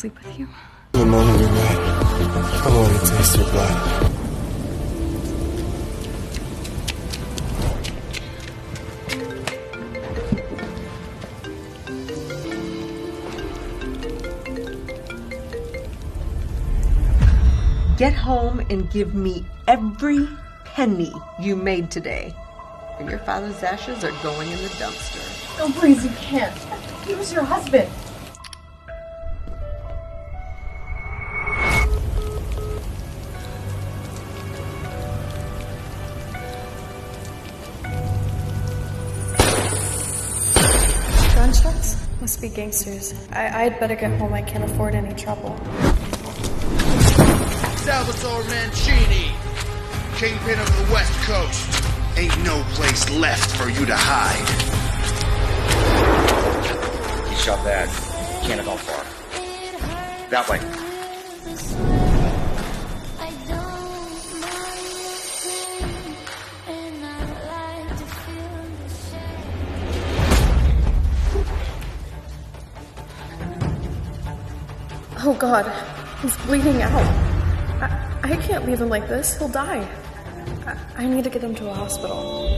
sleep with you? The moment we met, I wanted to taste your blood. Get home and give me every penny you made today, or your father's ashes are going in the dumpster. Oh, please, you can't. He was your husband. Gunshots? Must be gangsters. I'd better get home. I can't afford any trouble. Salvatore Mancini, kingpin of the West Coast. Ain't no place left for you to hide. He shot that. Can't have gone far. That way. Oh God, he's bleeding out. I can't leave him like this. He'll die. I need to get him to a hospital.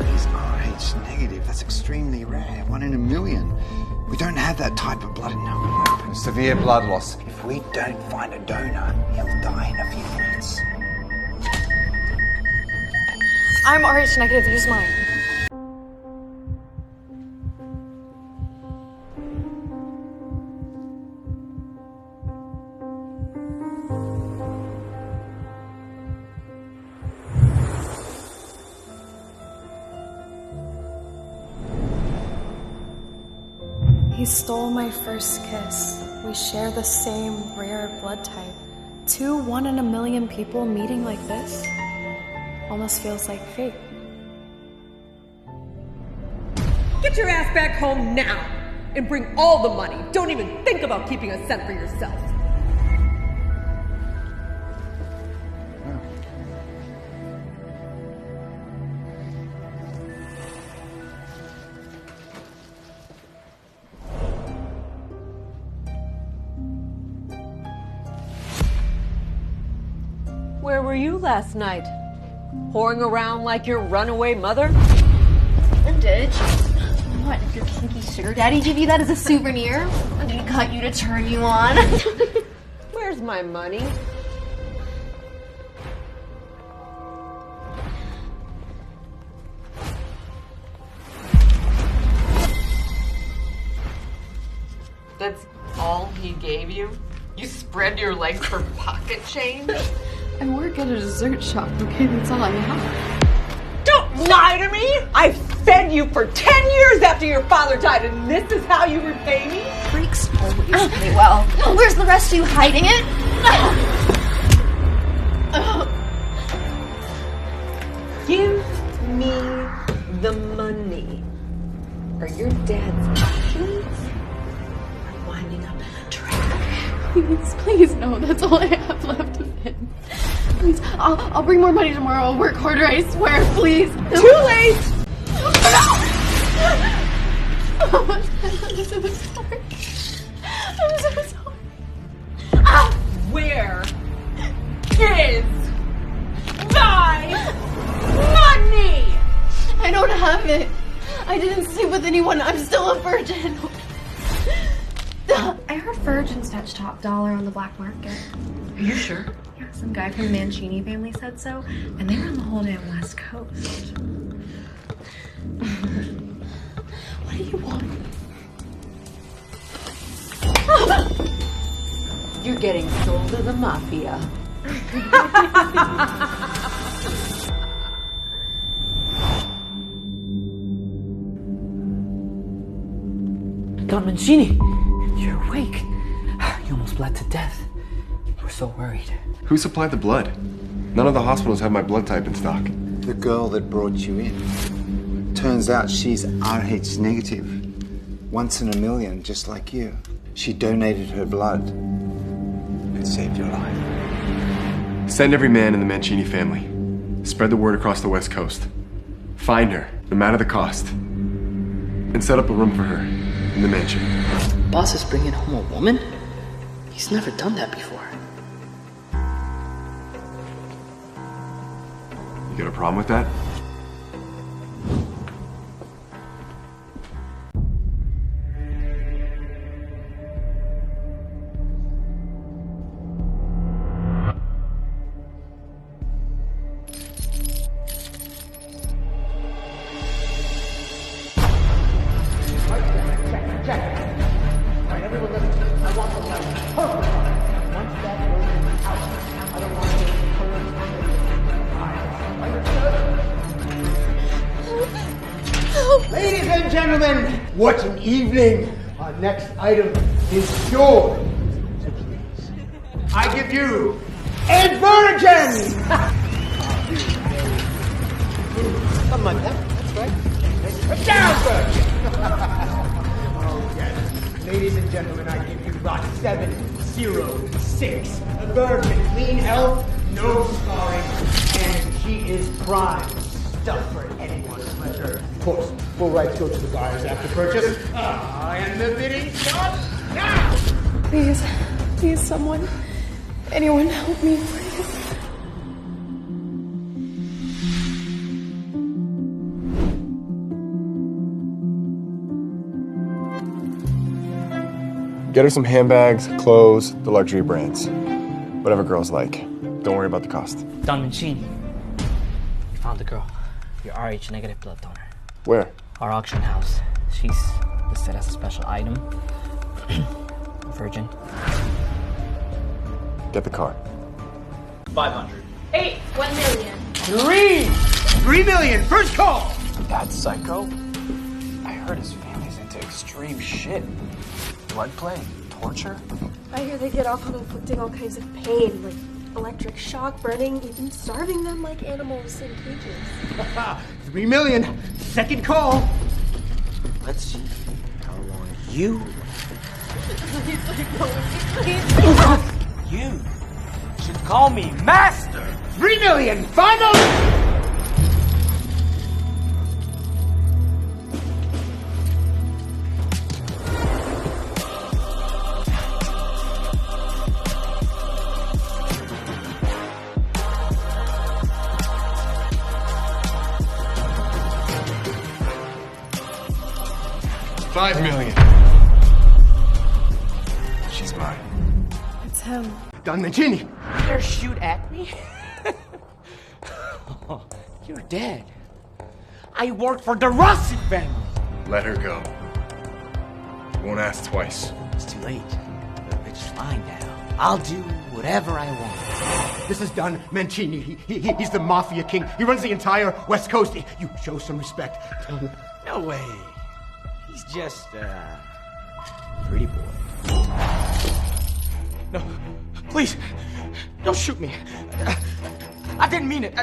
He's RH negative. That's extremely rare. 1 in a million. We don't have that type of blood in our group. Severe blood loss. If we don't find a donor, he'll die in a few minutes. I'm RH negative. Use mine. He stole my first kiss. We share the same rare blood type. 2 1 in a million people meeting like this almost feels like fate. Get your ass back home now and bring all the money. Don't even think about keeping a cent for yourself. Where were you last night? Whoring around like your runaway mother? The ditch. What, did your kinky sugar daddy give you that as a souvenir? And he got you to turn you on? Where's my money? That's all he gave you? You spread your legs for pocket change? I work at a dessert shop, okay? That's all I have. Don't lie to me! I fed you for 10 years after your father died, and this is how you repay me? Freaks always pay well. Where's the rest of you hiding it? Give me the money, or your dad's actions are winding up in the trash. Please, please, no. That's all I have left of him. Please, I'll bring more money tomorrow. I'll work harder, I swear, please. Too late! I'm so sorry. I'm so sorry. Where is my money? I don't have it. I didn't sleep with anyone. I'm still a virgin. I heard virgins touch top dollar on the black market. Are you sure? Yeah, some guy from the Mancini family said so, and they were on the whole damn West Coast. What do you want? You're getting sold to the Mafia. Don Mancini, you're awake. You almost bled to death. We're so worried. Who supplied the blood? None of the hospitals have my blood type in stock. The girl that brought you in. Turns out she's RH negative. Once in a million, just like you. She donated her blood. It saved your life. Send every man in the Mancini family. Spread the word across the West Coast. Find her, no matter the cost. And set up a room for her in the mansion. Boss is bringing home a woman? He's never done that before. You got a problem with that? Ladies and gentlemen, what an evening! Our next item is yours. So please, I give you a virgin! Something like that, that's right. A down virgin! Oh yes. Ladies and gentlemen, I give you lot 706. A virgin, clean health, no scarring, and she is prime stuff for anyone's pleasure. Of course, full rights go to the buyers after purchase. And the bidding starts now! Please, please, someone, anyone help me, please. Get her some handbags, clothes, the luxury brands. Whatever girls like. Don't worry about the cost. Don Mancini. We found the girl. Your RH negative blood donor. Where? Our auction house. She's listed as a special item. Virgin. Get the card. 500. 8, 1 million. 3 million, first call! That psycho? I heard his family's into extreme shit. Blood play, torture. I hear they get off on inflicting all kinds of pain, like electric shock, burning, even starving them like animals in cages. 3 million, second call. Let's see how long you... You should call me Master! 3 million, final! $5 million. She's mine. It's him. Don Mancini. You dare shoot at me? You're dead. I work for the Rossi family. Let her go. Won't ask twice. It's too late. The bitch is mine now. I'll do whatever I want. This is Don Mancini. He's the Mafia king. He runs the entire West Coast. You show some respect. No way. He's just a pretty boy. No, please, don't shoot me. I didn't mean it.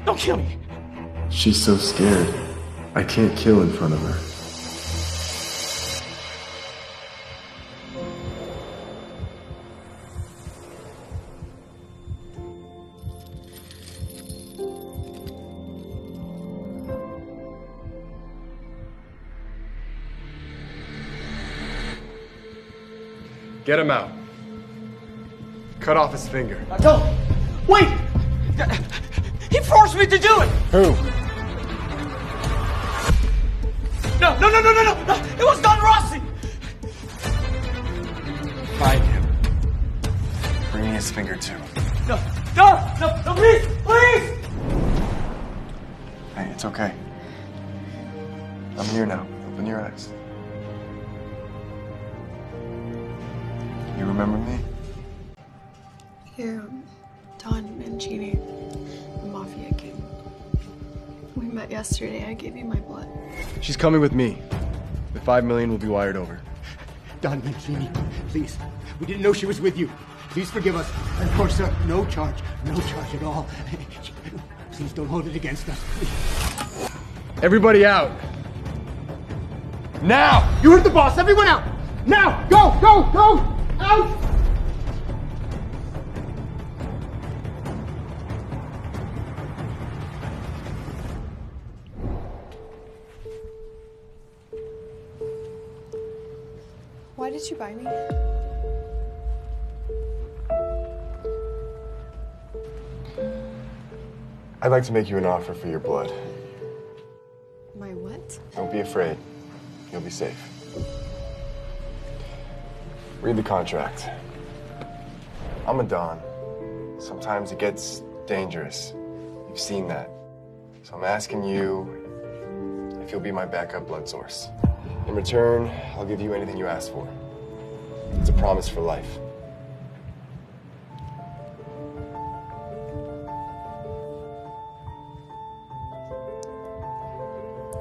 Don't kill me. She's so scared. I can't kill in front of her. Get him out. Cut off his finger. No! Wait! He forced me to do it! Who? No! It was Don Rossi! Find him. Bring me his finger too. No, please! Hey, it's okay. I'm here now. Open your eyes. You remember me? You're Don Mancini, the Mafia king. We met yesterday. I gave you my blood. She's coming with me. The $5 million will be wired over. Don Mancini, please. We didn't know she was with you. Please forgive us. And of course, sir, no charge at all. Please don't hold it against us. Please. Everybody out. Now! You heard the boss. Everyone out! Now! Go! Go! Go! Out! Why did you buy me? I'd like to make you an offer for your blood. My what? Don't be afraid. You'll be safe. Read the contract. I'm a Don. Sometimes it gets dangerous. You've seen that. So I'm asking you if you'll be my backup blood source. In return, I'll give you anything you ask for. It's a promise for life.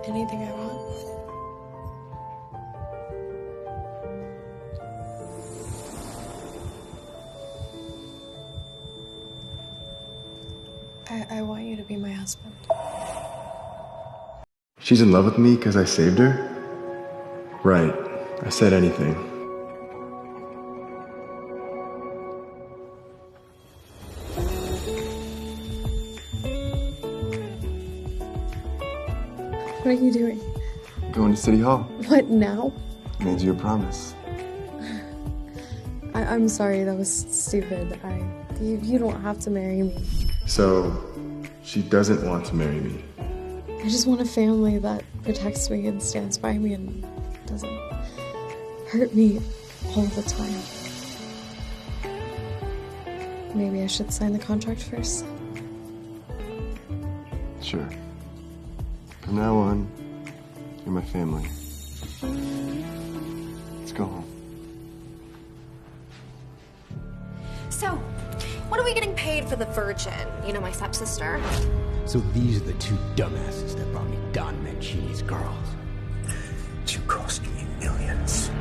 Anything I want. I want you to be my husband. She's in love with me because I saved her? Right. I said anything. What are you doing? Going to City Hall. What, now? Made you a promise. I'm sorry, that was stupid. You don't have to marry me. So, she doesn't want to marry me. I just want a family that protects me and stands by me and doesn't hurt me all the time. Maybe I should sign the contract first. Sure. From now on, you're my family. Let's go home. So, what are we getting paid for the virgin? You know, my stepsister. So these are the two dumbasses that brought me Don Mancini's girls. You cost me millions.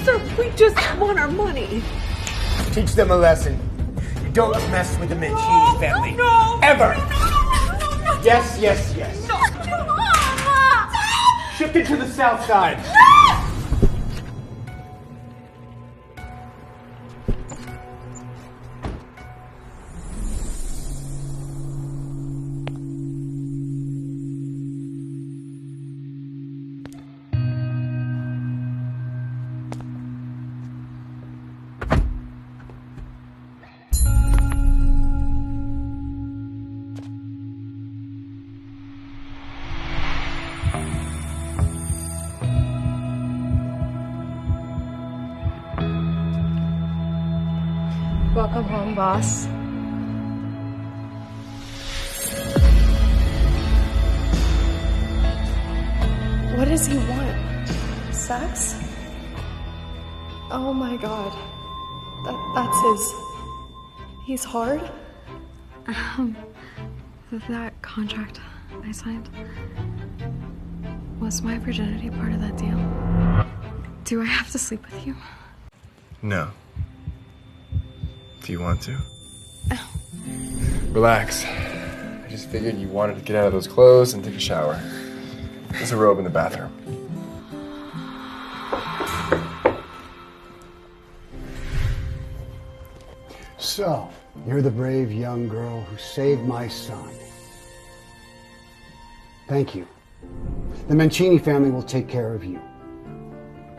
Sir, we just want our money. Teach them a lesson. You don't mess with the Mancini family. No! Ever! No. Yes, yes, yes. No, Mom! Shift it to the south side. Welcome home, boss. What does he want? Sex? Oh my god. That's his... He's hard? That contract I signed... Was my virginity part of that deal? Do I have to sleep with you? No. Do you want to? Relax. I just figured you wanted to get out of those clothes and take a shower. There's a robe in the bathroom. So, you're the brave young girl who saved my son. Thank you. The Mancini family will take care of you.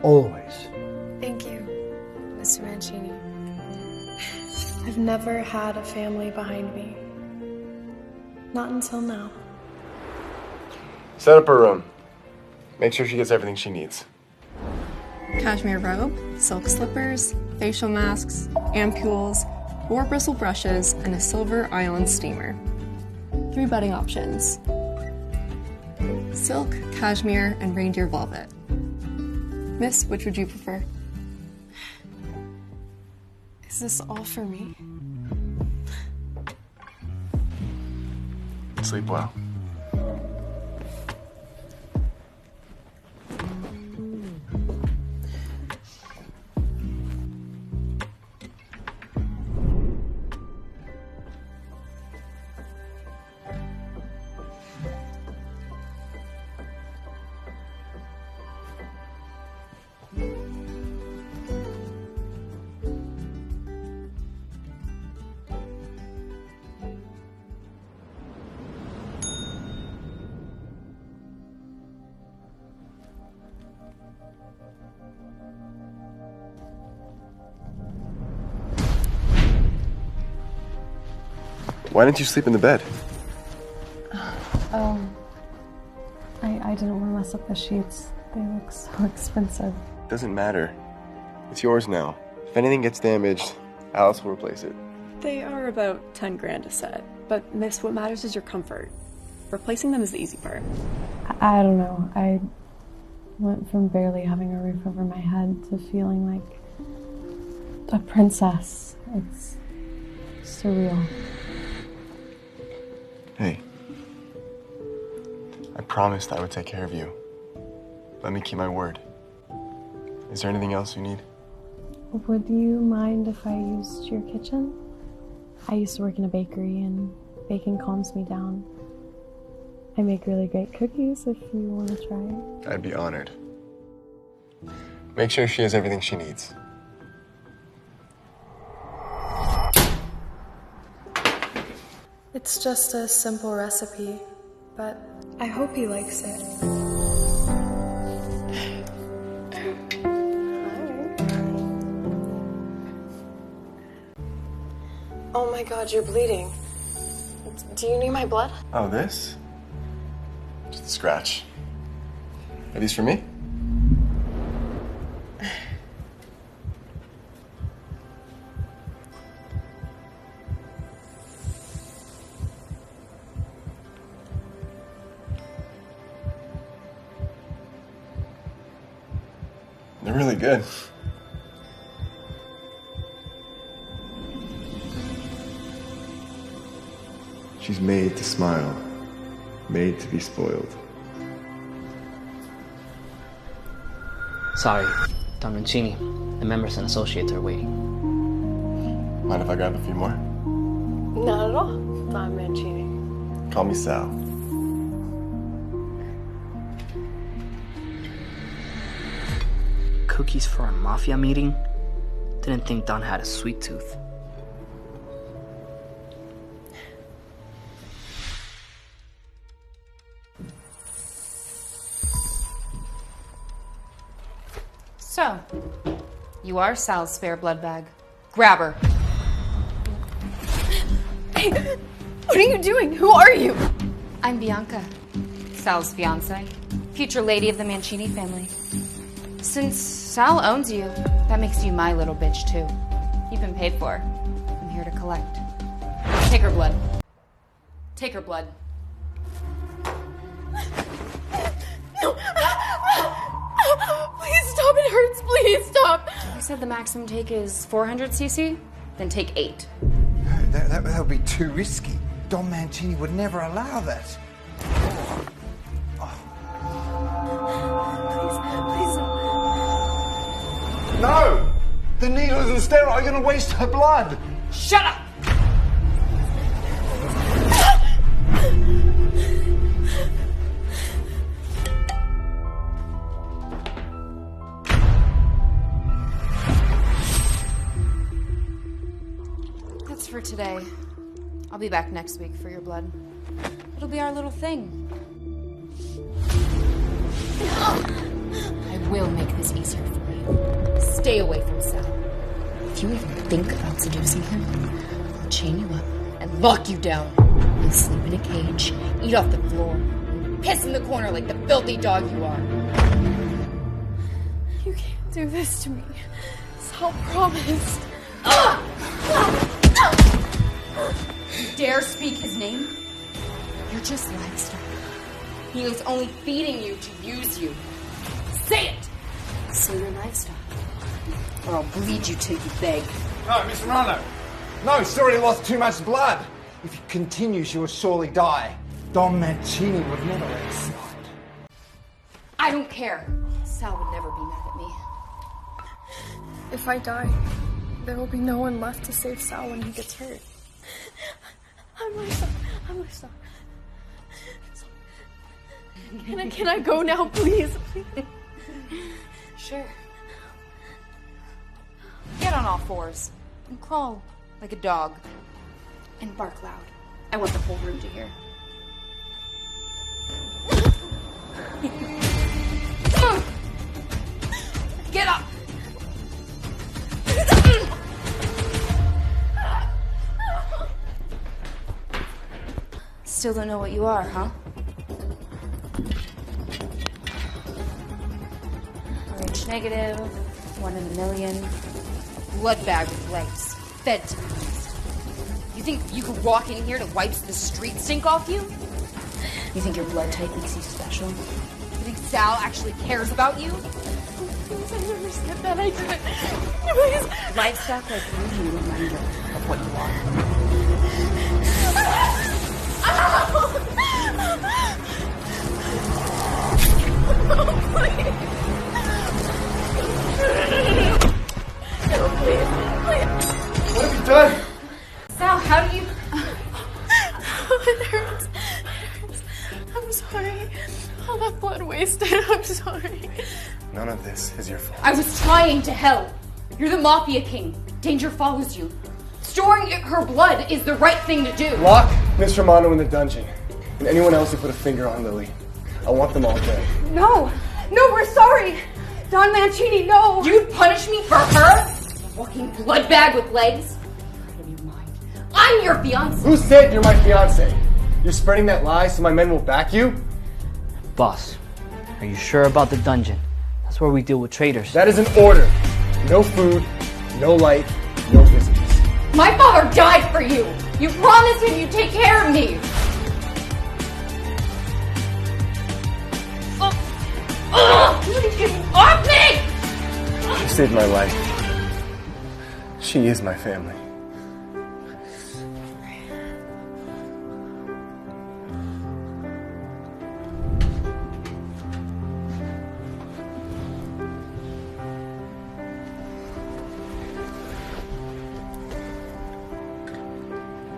Always. Thank you, Mr. Mancini. I've never had a family behind me. Not until now. Set up her room. Make sure she gets everything she needs. Cashmere robe, silk slippers, facial masks, ampules, 4 bristle brushes, and a silver ion steamer. 3 bedding options. Silk, cashmere, and reindeer velvet. Miss, which would you prefer? Is this all for me? Sleep well. Why didn't you sleep in the bed? I didn't want to mess up the sheets. They look so expensive. Doesn't matter. It's yours now. If anything gets damaged, Alice will replace it. They are about 10 grand a set, but miss, what matters is your comfort. Replacing them is the easy part. I don't know. I went from barely having a roof over my head to feeling like a princess. It's surreal. Hey. I promised I would take care of you. Let me keep my word. Is there anything else you need? Would you mind if I used your kitchen? I used to work in a bakery and baking calms me down. I make really great cookies if you want to try it. I'd be honored. Make sure she has everything she needs. It's just a simple recipe, but I hope he likes it. Oh my god, you're bleeding. Do you need my blood? Oh, this? Just a scratch. Are these for me? They're really good. She's made to smile, made to be spoiled. Sorry, Don Mancini. The members and associates are waiting. Mind if I grab a few more? Not at all. I'm Mancini. Call me Sal. Cookies for a Mafia meeting? Didn't think Don had a sweet tooth. So, you are Sal's spare blood bag. Grab her. Hey, what are you doing? Who are you? I'm Bianca, Sal's fiancée, future lady of the Mancini family. Since Sal owns you, that makes you my little bitch too. You've been paid for. I'm here to collect. Take her blood. Take her blood. No. Please stop, it hurts. Please stop. You said the maximum take is 400 cc? Then take 8. That would be too risky. Don Mancini would never allow that. Please. No! The needles and sterile are going to waste her blood. Shut up! That's for today. I'll be back next week for your blood. It'll be our little thing. I will make this easier for you. Stay away from Sal. If you even think about seducing him, I'll chain you up and lock you down. You'll sleep in a cage, eat off the floor, and piss in the corner like the filthy dog you are. You can't do this to me. Sal promised. You dare speak his name? You're just livestock. He is only feeding you to use you. Say it! So you're livestock. Or I'll bleed you till you beg. No, Miss Rano. No, she's already lost too much blood. If you continue, she will surely die. Don Mancini would never let her slide. I don't care. Sal would never be mad at me. If I die, there will be no one left to save Sal when he gets hurt. I'm livestock. Can I go now, please? Sure. Get on all fours and crawl like a dog. And bark loud. I want the whole room to hear. Get up! Still don't know what you are, huh? RH negative, 1 in a million. Blood bag with legs, fed to the beast. You think you could walk in here to wipe the street stink off you? You think your blood type makes you special? You think Sal actually cares about you? Please, I never said that. I didn't. Please. Livestock like you need a reminder of what you are. No, please. What have you done? Sal, how do you... It hurts. It hurts. I'm sorry. All that blood wasted. I'm sorry. None of this is your fault. I was trying to help. You're the Mafia king. Danger follows you. Storing her blood is the right thing to do. Lock Miss Romano in the dungeon. And anyone else who put a finger on Lily. I want them all dead. No! No, we're sorry! Don Mancini, no! You'd punish me for her? A walking blood bag with legs? Out of your mind. I'm your fiancé! Who said you're my fiancé? You're spreading that lie so my men will back you? Boss, are you sure about the dungeon? That's where we deal with traitors. That is an order. No food, no light, no visitors. My father died for you! You promised him you'd take care of me! Get off me! She saved my life. She is my family.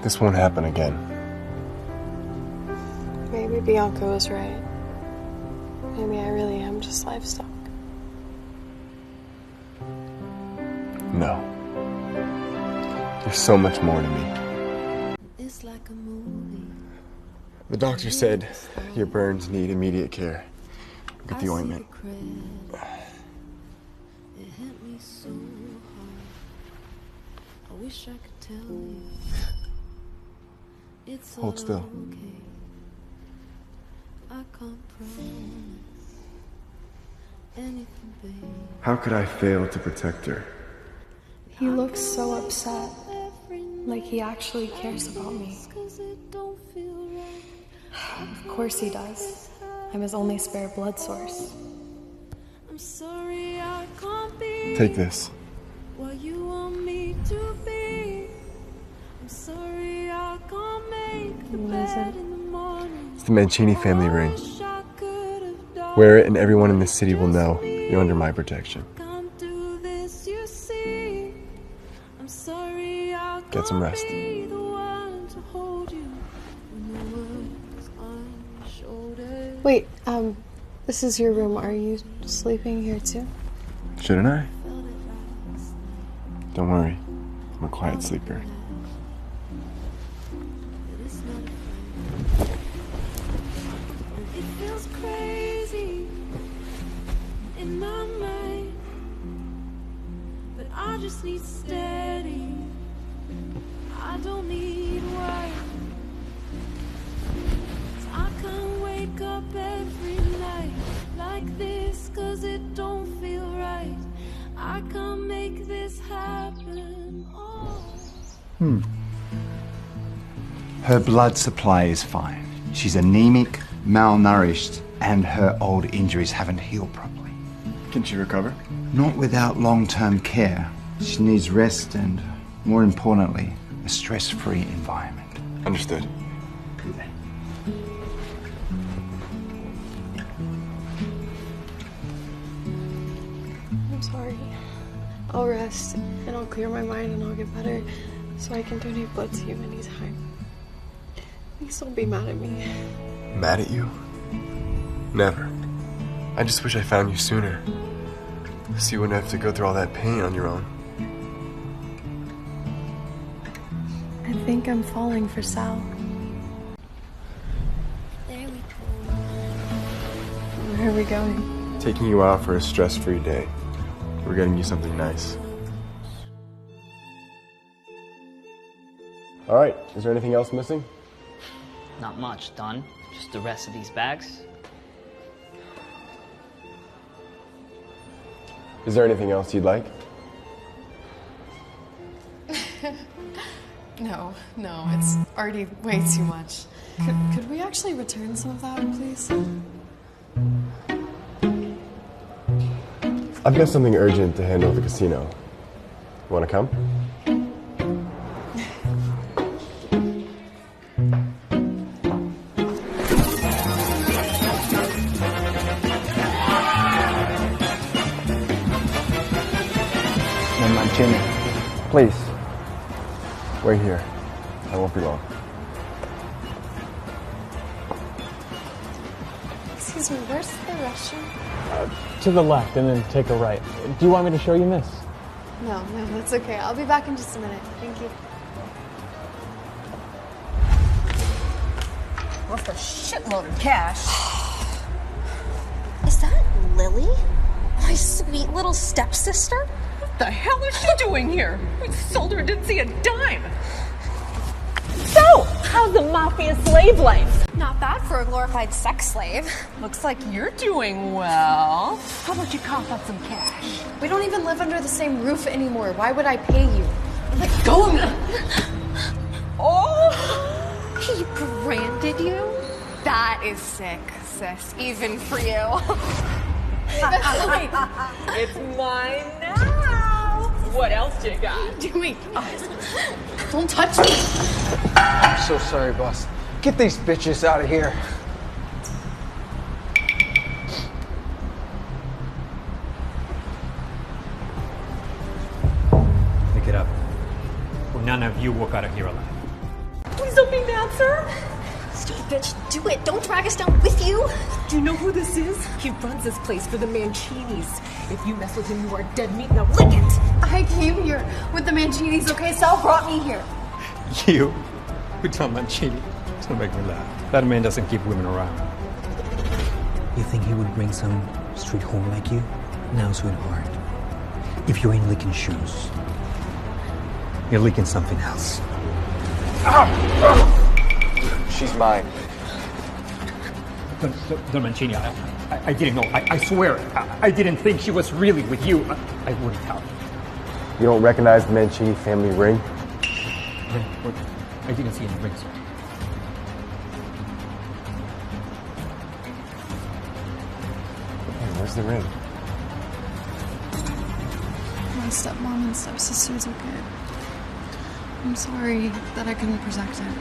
This won't happen again. Maybe Bianca was right. Maybe I really am just livestock. No. There's so much more to me. It's like a movie. The doctor said your burns need immediate care. Get the ointment. It hit me so hard. I wish I could tell you. It's Hold still. okay. I can't promise anything, babe. How could I fail to protect her? He looks so upset. Like he actually cares about me. Of course he does. I'm his only spare blood source. I'm sorry I can't be Take this. what you want me to be. I'm sorry I can't make the bed in the morning. It's the Mancini family ring. Wear it and everyone in this city will know you're under my protection. Can't do this, you see. I'm sorry I Get some can't rest. be the one to hold you when the world's on your shoulders. Wait, this is your room. Are you sleeping here too? Shouldn't I? Don't worry. I'm a quiet sleeper. It feels crazy in my mind, but I just need steady. I don't need work. I can't wake up every night like this, 'cause it don't feel right. I can't make this happen. Oh. Her blood supply is fine. She's anemic, malnourished, and her old injuries haven't healed properly. Can she recover? Not without long-term care. She needs rest and, more importantly, a stress-free environment. Understood. I'm sorry. I'll rest and I'll clear my mind and I'll get better so I can donate blood to you anytime. Please don't be mad at me. Mad at you? Never. I just wish I found you sooner. So you wouldn't have to go through all that pain on your own. I think I'm falling for Sal. Where are we going? Taking you out for a stress-free day. We're getting you something nice. All right, is there anything else missing? Not much, done. Just the rest of these bags. Is there anything else you'd like? No, it's already way too much. Could we actually return some of that, please? I've got something urgent to handle at the casino. Want to come? Jimmy, Please. Wait here. I won't be long. Excuse me, where's the restroom? To the left, and then take a right. Do you want me to show you, miss? No, that's okay. I'll be back in just a minute. Thank you. Lost a shitload of cash. Is that Lily? My sweet little stepsister? What the hell is she doing here? We sold her and didn't see a dime. So, how's the Mafia slave life? Not bad for a glorified sex slave. Looks like you're doing well. How about you cough up some cash? We don't even live under the same roof anymore. Why would I pay you? Let go of me! Oh! He branded you? That is sick, sis. Even for you. It's mine now. What else you got? Doing? Don't touch me. I'm so sorry, boss. Get these bitches out of here. Pick it up. Or none of you walk out of here alive. Please don't be mad, sir. Stupid bitch, do it. Don't drag us down with you. Do you know who this is? He runs this place for the Mancinis. If you mess with him, you are dead meat. Now lick it! I came here with the Mancinis, okay? Sal brought me here. You? With Tom Mancini? Don't make me laugh. That man doesn't keep women around. You think he would bring some street home like you? Now, sweetheart, if you ain't licking shoes, you're licking something else. She's mine. Don Mancini, I didn't know. I swear, I didn't think she was really with you. I wouldn't have. You don't recognize the Mancini family ring? I didn't see any rings. Hey, where's the ring? My stepmom and stepsister took it. I'm sorry that I couldn't protect it.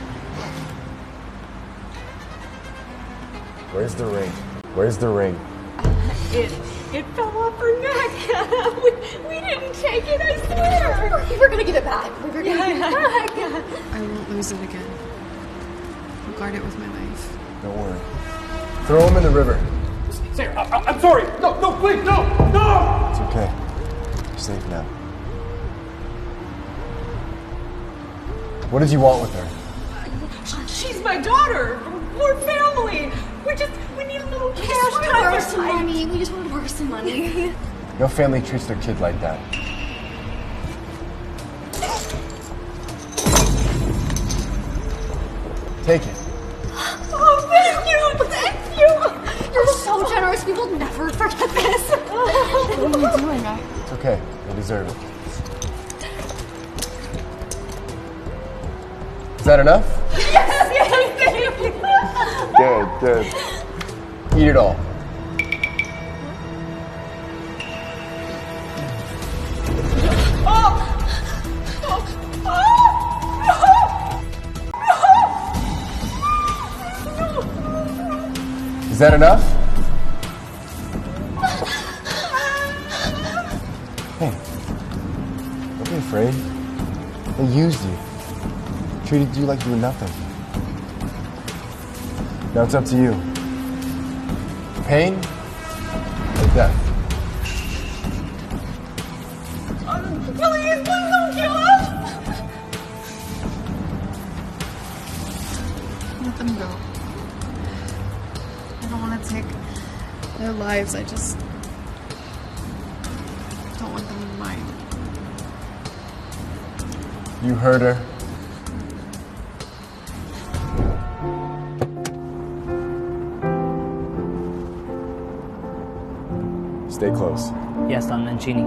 Where's the ring? Where's the ring? It fell off her neck. we didn't take it, I swear. We were gonna give it back. We were gonna give it back. I won't lose it again. I'll guard it with my life. Don't worry. Throw him in the river. Sarah, I'm sorry. No, please, no! It's okay. You're safe now. What did you want with her? She's my daughter. We're family. We need a little cash. Borrow some money. We just want to borrow some money. No family treats their kid like that. Take it. Oh, thank you. Thank you. You're so generous. We will never forget this. What are you doing? It's okay. You deserve it. Is that enough? Yes, thank you. Good. Eat it all. Is that enough? Hey, don't be afraid. They used you. Treated you like you were nothing. Now it's up to you. Pain or death? Please don't kill us. Let them go. I don't want to take their lives. I just don't want them in mine. You heard her. betrayals? Yes, Don Mancini.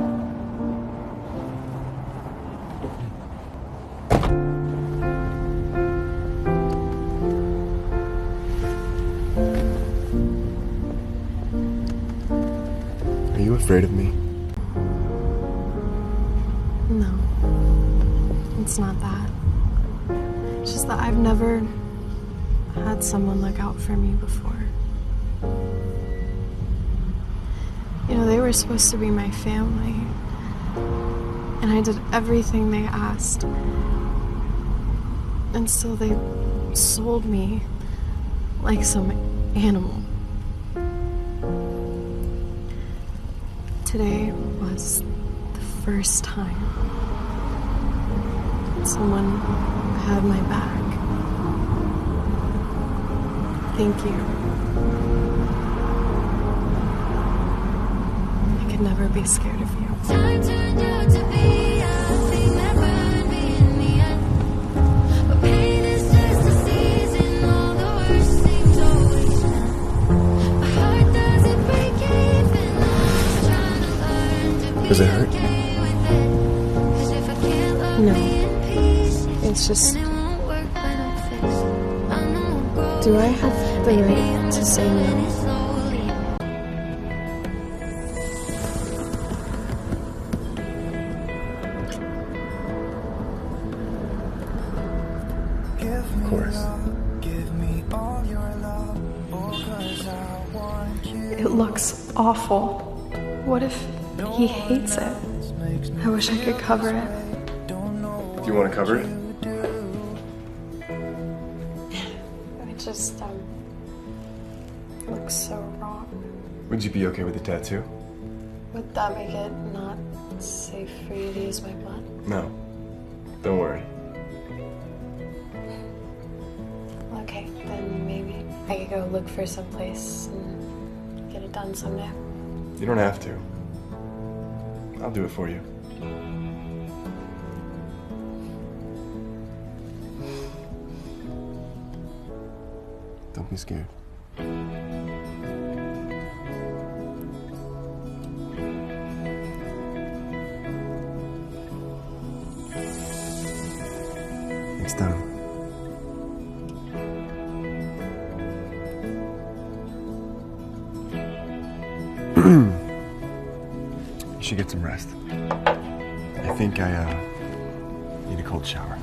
Are you afraid of me? No. It's not that. It's just that I've never had someone look out for me before. You know, they were supposed to be my family, and I did everything they asked. And still they sold me like some animal. Today was the first time someone had my back. Thank you. I could never be scared of you. Time turned out to be a thing that burned me in the end. But pain is just a season, all the worst things always end. My heart doesn't break even, I'm just trying to learn to be Does it hurt? okay with it. 'Cause if I can't love No. me in peace, It's just, then it won't work when I'm fixed. I know I'll grow do I have the right to say no? slowly. Of course. It looks awful. What if he hates it? I wish I could cover it. Do you want to cover it? It just, looks so wrong. Would you be okay with the tattoo? Would that make it not safe for you to use my blood? No. Don't worry. Okay, then maybe I could go look for some place and get it done someday. You don't have to. I'll do it for you. Don't be scared. It's done. You should get some rest. I think I need a cold shower.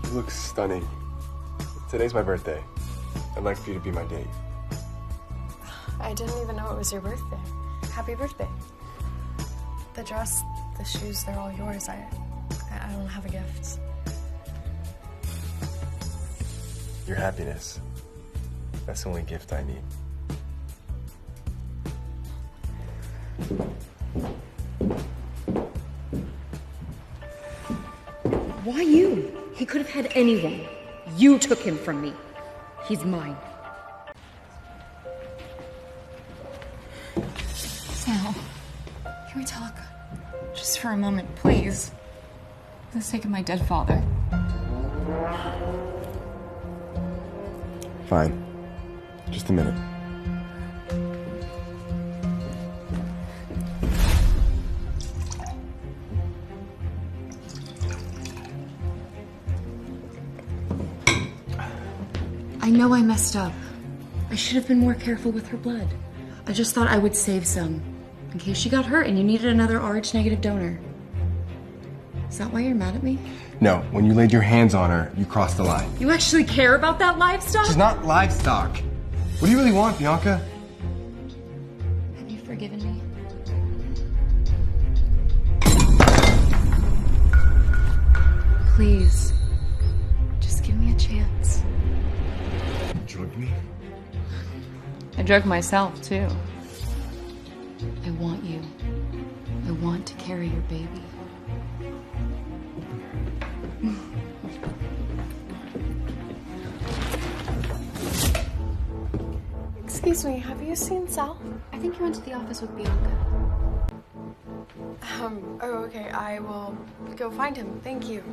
You look stunning. Today's my birthday. I'd like for you to be my date. I didn't even know it was your birthday. Happy birthday. The dress, the shoes, they're all yours. I don't have a gift. Your happiness. That's the only gift I need. Why you? He could have had anyone. You took him from me. He's mine. Sal, can we talk? Just for a moment, please. For the sake of my dead father. Fine. Just a minute. I know I messed up. I should have been more careful with her blood. I just thought I would save some, in case she got hurt and you needed another Rh-negative donor. Is that why you're mad at me? No, when you laid your hands on her, you crossed the line. You actually care about that livestock? She's not livestock. What do you really want, Bianca? Have you forgiven me? Please, just give me a chance. drugged me? I drugged myself, too. I want you. I want to carry your baby. Excuse me, have you seen Sal? I think he went to the office with Bianca. Oh, okay, I will go find him. Thank you.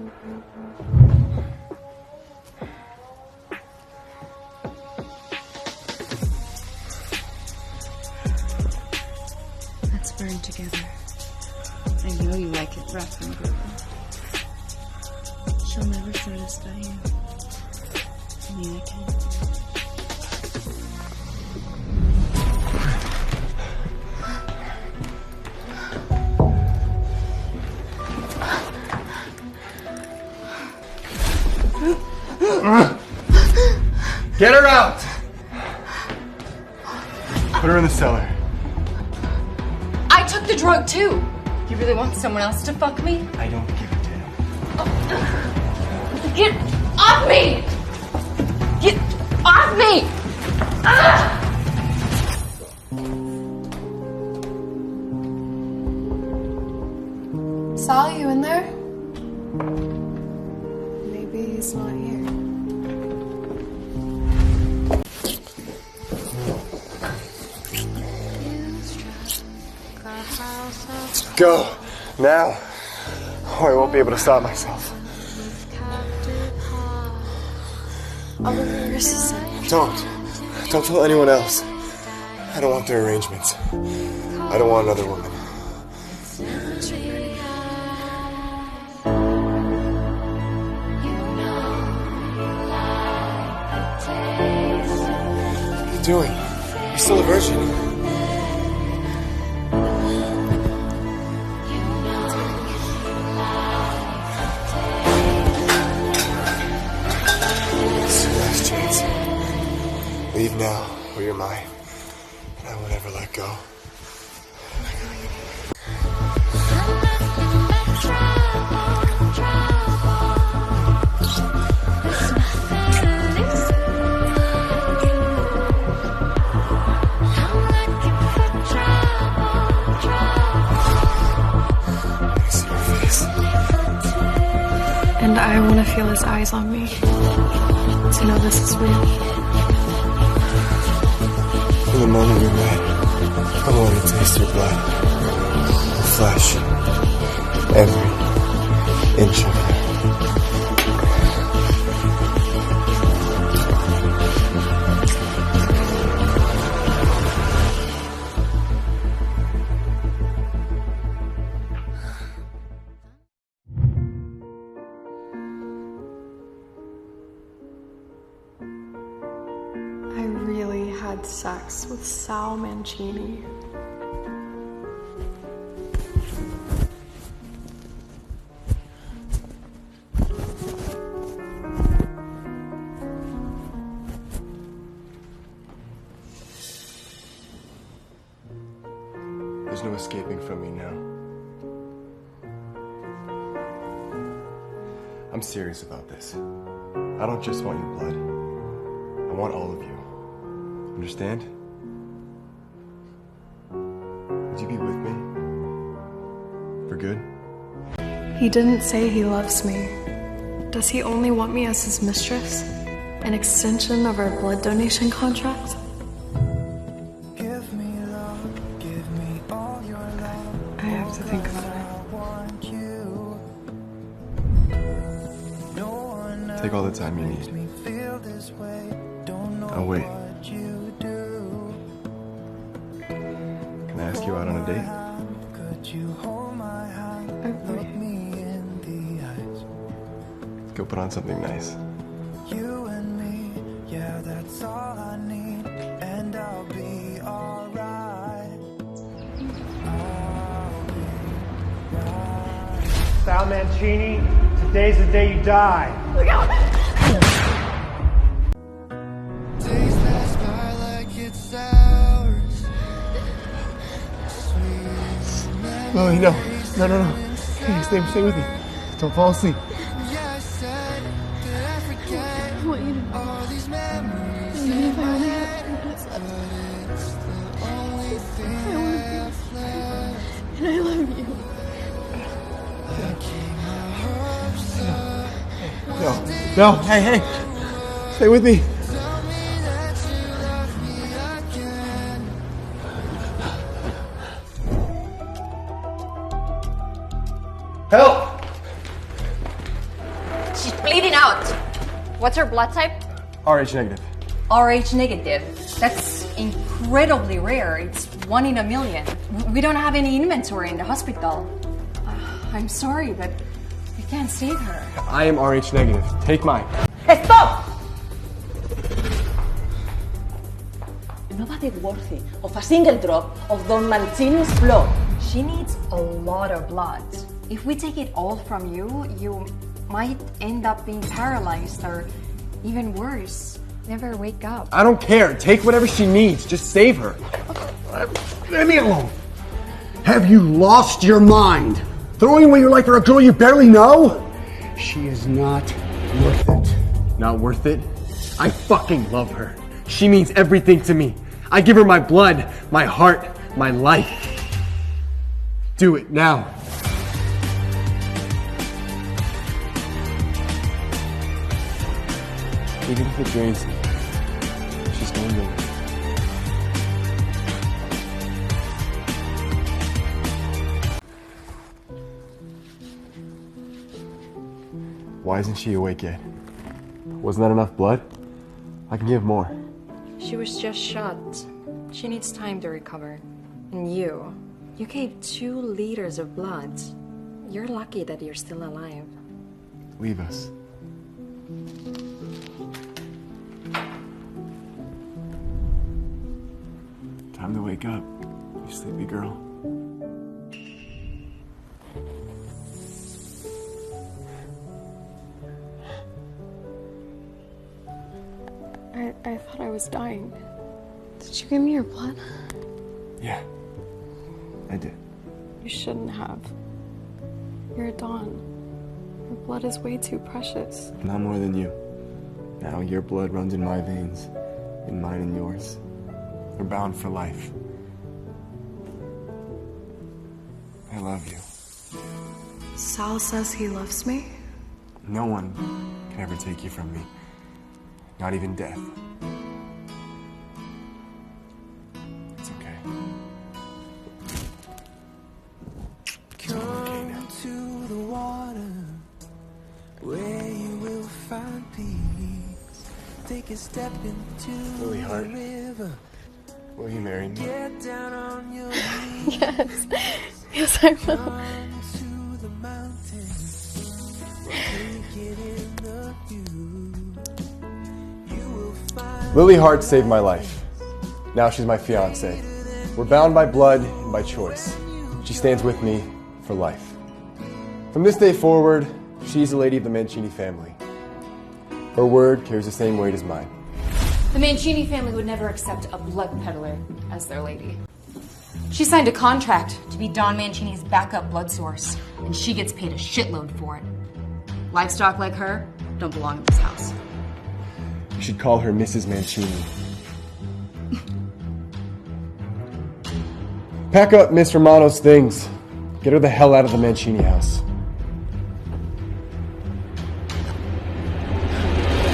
Let's burn together. I know you like it rough and brutal. She'll never satisfy you. Only I can. Get her out! Put her in the cellar. I took the drug too! You really want someone else to fuck me? I don't give a damn. Get off me! Get off me! Ah! Sal, you in there? Maybe he's not here. Go! Now! Or I won't be able to stop myself. I'll look at your assistant. Don't tell anyone else. I don't want their arrangements. I don't want another woman. What are you doing? You're still a virgin. Leave now, or you're mine, and I will never let go. I see your face. And I want to feel his eyes on me, to know this is real. From the moment we met, I wanted to taste your blood, your flesh, every inch of it. I really had sex with Sal Mancini. There's no escaping from me now. I'm serious about this. I don't just want your blood. I want all of you. Understand? Would you be with me? For good? He didn't say he loves me. Does he only want me as his mistress? An extension of our blood donation contract? I have to think about it. Take all the time you need. I'll wait. Can I ask you out on a date? Let's go put on something nice. You and me, yeah, that's all I need, and I'll be alright. Sal Mancini, today's the day you die. Look out! Days pass by like it's hours. Lily, no. Hey, stay with me. Don't fall asleep. Yeah, I said that I forget all these memories. No, hey. Stay with me. Help! She's bleeding out. What's her blood type? RH negative. RH negative. That's incredibly rare. It's 1 in a million. We don't have any inventory in the hospital. I'm sorry, but we can't save her. I am RH negative. Take mine. Stop! Nobody worthy of a single drop of Don Mancini's blood. She needs a lot of blood. If we take it all from you, you might end up being paralyzed or even worse, never wake up. I don't care. Take whatever she needs. Just save her. Leave me alone. Have you lost your mind? Throwing away your life for a girl you barely know? She is not worth it. Not worth it? I fucking love her. She means everything to me. I give her my blood, my heart, my life. Do it now. Even if it drains me, she's going to live. Why isn't she awake yet? Wasn't that enough blood? I can give more. She was just shot. She needs time to recover. And you gave 2 liters of blood. You're lucky that you're still alive. Leave us. Time to wake up, you sleepy girl. I thought I was dying. Did you give me your blood? Yeah, I did. You shouldn't have. You're a Don. Your blood is way too precious. Not more than you. Now your blood runs in my veins, in mine and yours. We're bound for life. I love you. Sal says he loves me? No one can ever take you from me. Not even death. It's okay. Come to the water where you will find peace. Take a step into Lily Hart, the river. will you marry me? Get down on your knees. Yes. Yes, I will. Run to the mountains. Take it in the view. You will find Lily Hart saved my life. Now she's my fiancée. We're bound by blood and by choice. She stands with me for life. From this day forward, she's a lady of the Mancini family. Her word carries the same weight as mine. The Mancini family would never accept a blood peddler as their lady. She signed a contract to be Don Mancini's backup blood source, and she gets paid a shitload for it. Livestock like her don't belong in this house. You should call her Mrs. Mancini. Pack up Miss Romano's things. Get her the hell out of the Mancini house.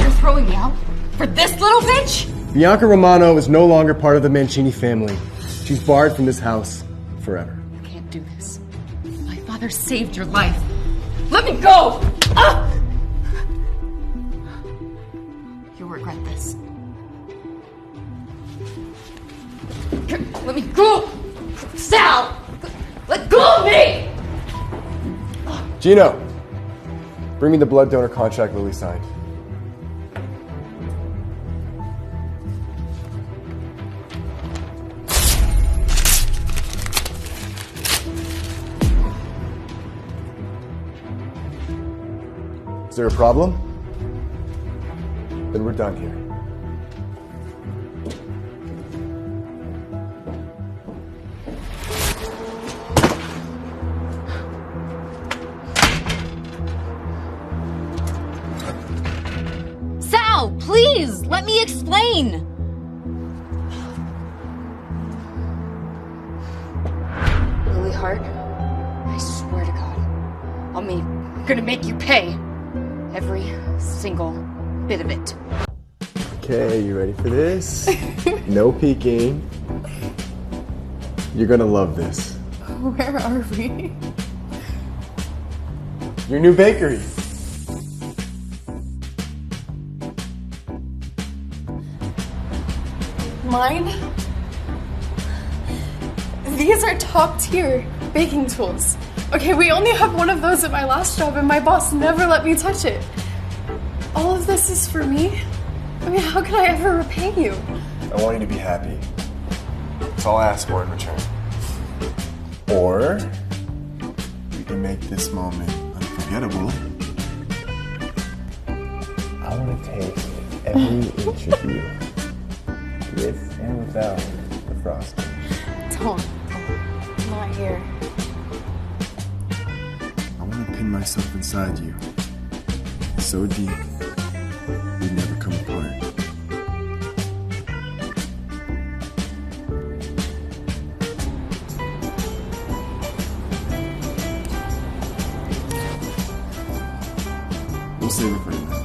You're throwing me out? For this little bitch? Bianca Romano is no longer part of the Mancini family. She's barred from this house forever. You can't do this. My father saved your life. Let me go! Ah! You'll regret this. Let me go! Sal! Let go of me! Gino, bring me the blood donor contract Lily signed. Is there a problem? Then we're done here. Sal, please, let me explain. Lily Hart, I swear to God, I'm gonna make you pay. Every single bit of it. Okay, you ready for this? No peeking. You're gonna love this. Where are we? Your new bakery. Mine? These are top tier baking tools. Okay, we only have one of those at my last job and my boss never let me touch it. All of this is for me? I mean, how can I ever repay you? I want you to be happy. That's all I ask for in return. Or we can make this moment unforgettable. I want to taste every inch of you, with and without the frosting. Don't. Not here. I want to pin myself inside you, so deep we'd never come apart. We'll save it for tonight.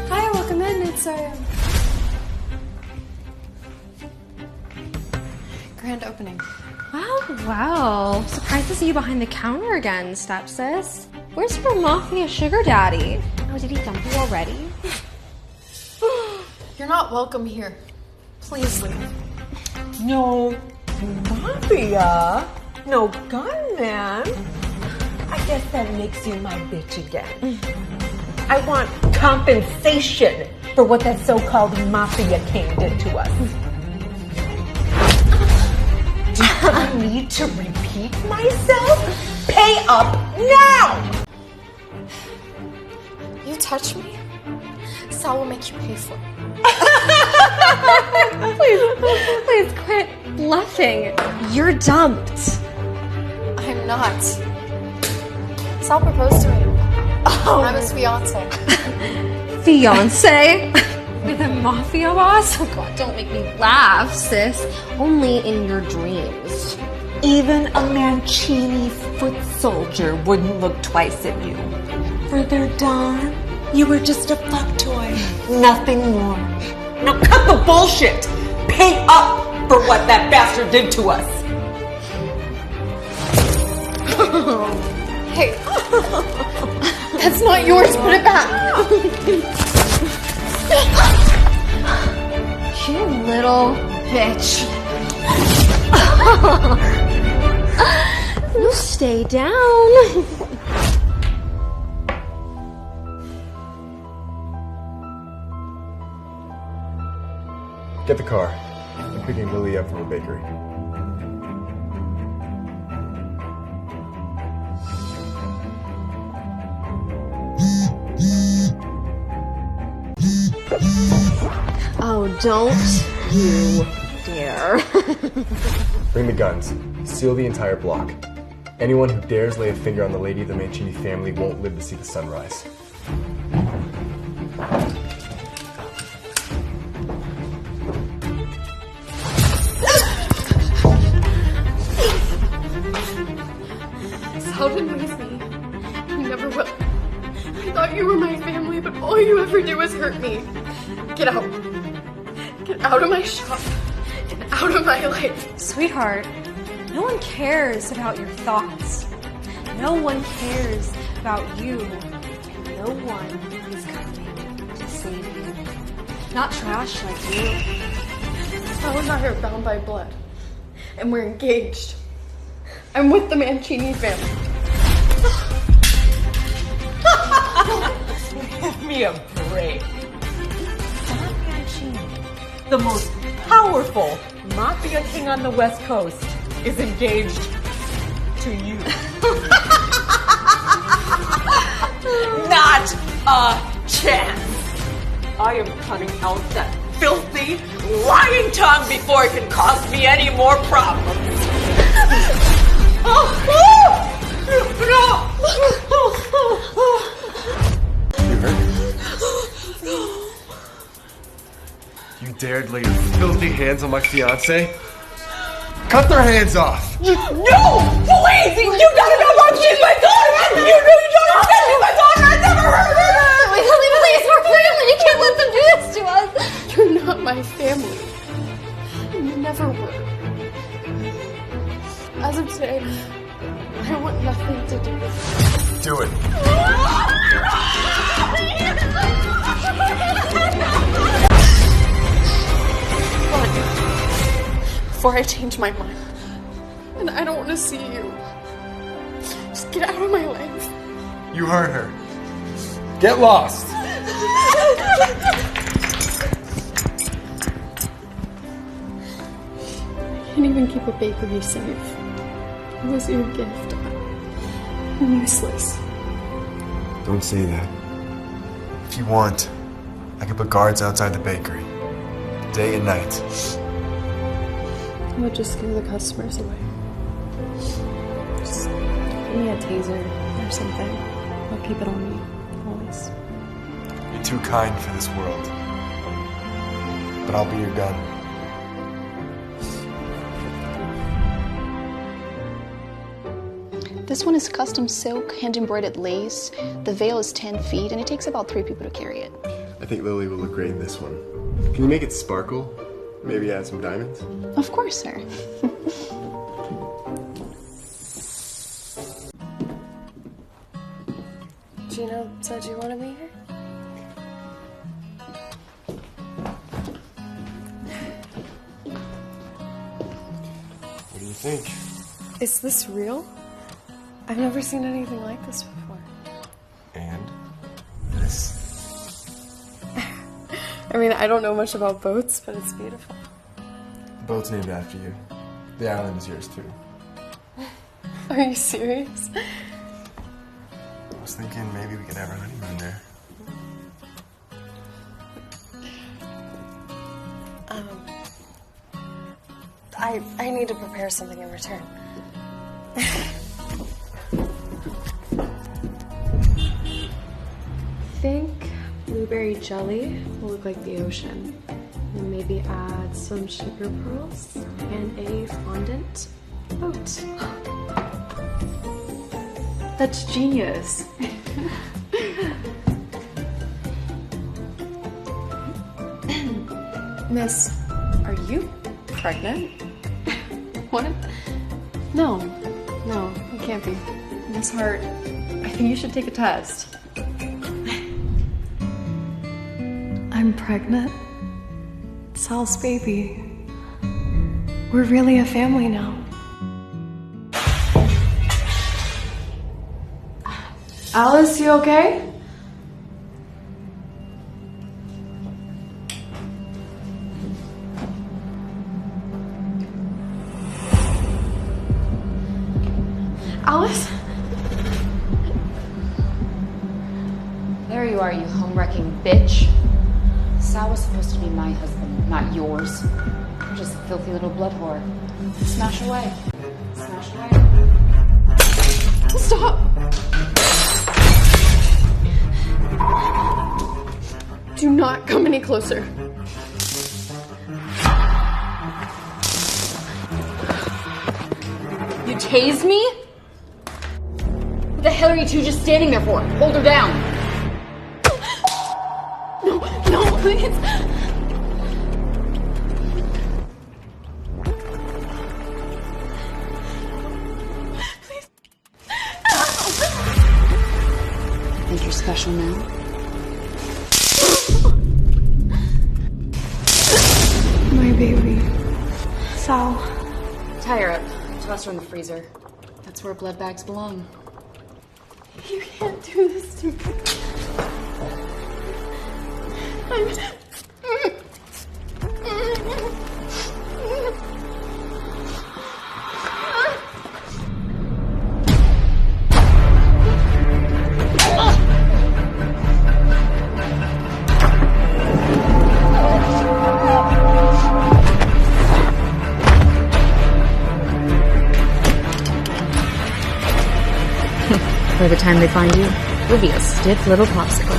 Hi, welcome in. It's grand opening. Wow. Surprised to see you behind the counter again, stepsis. Where's your Mafia sugar daddy? Oh, did he dump you already? You're not welcome here. Please leave. No Mafia, no gunman. I guess that makes you my bitch again. I want compensation for what that so-called Mafia king did to us. Do I need to repeat myself? Pay up now! You touch me, Sal will make you pay for it. Please quit bluffing. You're dumped. I'm not. Sal proposed to me. Oh. I'm his fiancée. Fiancé? With a mafia boss? Oh god, don't make me laugh, sis. Only in your dreams. Even a Mancini foot soldier wouldn't look twice at you. Further Dawn, you were just a fuck toy. Nothing more. Now cut the bullshit! Pay up for what that bastard did to us! Hey, that's not yours, put it back! You little bitch. You stay down. Get the car. I'm picking Lily up from the bakery. Oh, don't you dare. Bring the guns. Seal the entire block. Anyone who dares lay a finger on the lady of the Mancini family won't live to see the sunrise. Sal didn't raise me. You never will. I thought you were my family, but all you ever do is hurt me. Get out. Get out of my shop. Get out of my life. Sweetheart, no one cares about your thoughts. No one cares about you. No one is coming to save you. Not trash like you. Sal and I are bound by blood. And we're engaged. I'm with the Mancini family. Give me a break. Don Mancini, the most powerful mafia king on the West Coast, is engaged to you. Not a chance. I am cutting out that filthy, lying tongue before it can cause me any more problems. You hurt? dared lay your filthy hands on my fiancée? Cut their hands off! No! Please! You gotta know what she's my daughter! You know you don't understand she's my daughter! I never heard of her! Please, we're family! You can't let them do this to us! You're not my family. You never were. As of today, I want nothing to do with Do it. before I change my mind. And I don't want to see you. Just get out of my life. You hurt her. Get lost. I can't even keep a bakery safe. It was your gift. I'm useless. Don't say that. If you want, I can put guards outside the bakery. Day and night. I would just scare the customers away. Just give me a taser or something. I'll keep it on me, always. You're too kind for this world. But I'll be your gun. This one is custom silk, hand-embroidered lace. The veil is 10 feet, and it takes about 3 people to carry it. I think Lily will look great in this one. Can you make it sparkle? Maybe add some diamonds? Of course, sir. Gino said you wanted me here? What do you think? Is this real? I've never seen anything like this before. And this. I mean, I don't know much about boats, but it's beautiful. The boat's named after you. The island is yours too. Are you serious? I was thinking maybe we could have our honeymoon there. I need to prepare something in return. I think blueberry jelly will look like the ocean. And maybe add some sugar pearls and a fondant boat. That's genius. Miss, are you pregnant? What? No, you can't be. Miss Hart, I think you should take a test. I'm pregnant. Sal's baby. We're really a family now. Alice, you okay? Alice? There you are, you home-wrecking bitch. Sal was supposed to be my husband, not yours. You're just a filthy little blood whore. Smash away. Smash away. Stop! Do not come any closer. You tased me? What the hell are you two just standing there for? Hold her down. No, please. Think you're special now? My baby. Sal. Tie her up. Toss her in the freezer. That's where blood bags belong. You can't do this to me. By the time they find you, you'll be a stiff little popsicle.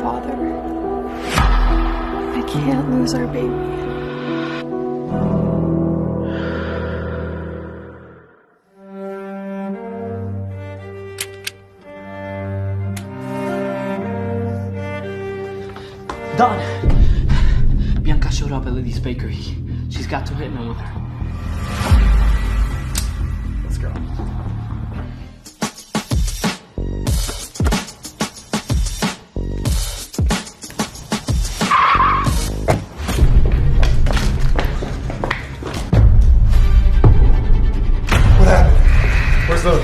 father. I can't lose our baby. Don! Bianca showed up at Lily's bakery. She's got two hitmen with her. Let's go. What happened? Where's Lily?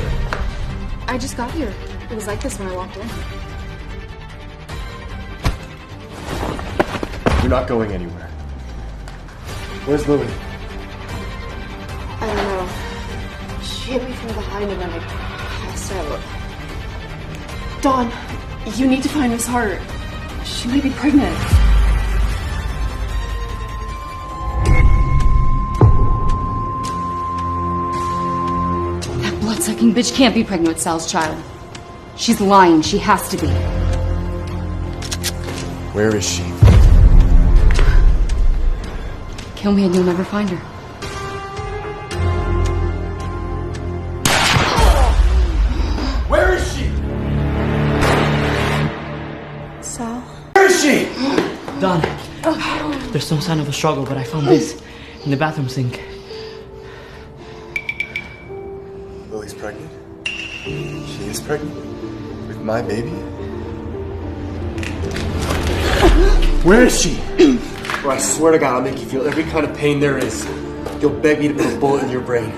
I just got here. It was like this when I walked in. You're not going anywhere. Where's Lily? I don't know. She hit me from behind and then I passed out. Dawn, you need to find Miss Hart. She may be pregnant. That blood-sucking bitch can't be pregnant with Sal's child. She's lying. She has to be. Where is she? Kill me and you'll never find her. Where is she? Sal? Where is she? Don, there's no sign of a struggle, but I found this in the bathroom sink. Lily's pregnant? She is pregnant? With my baby? Where is she? Or I swear to God, I'll make you feel every kind of pain there is. You'll beg me to put a bullet in your brain.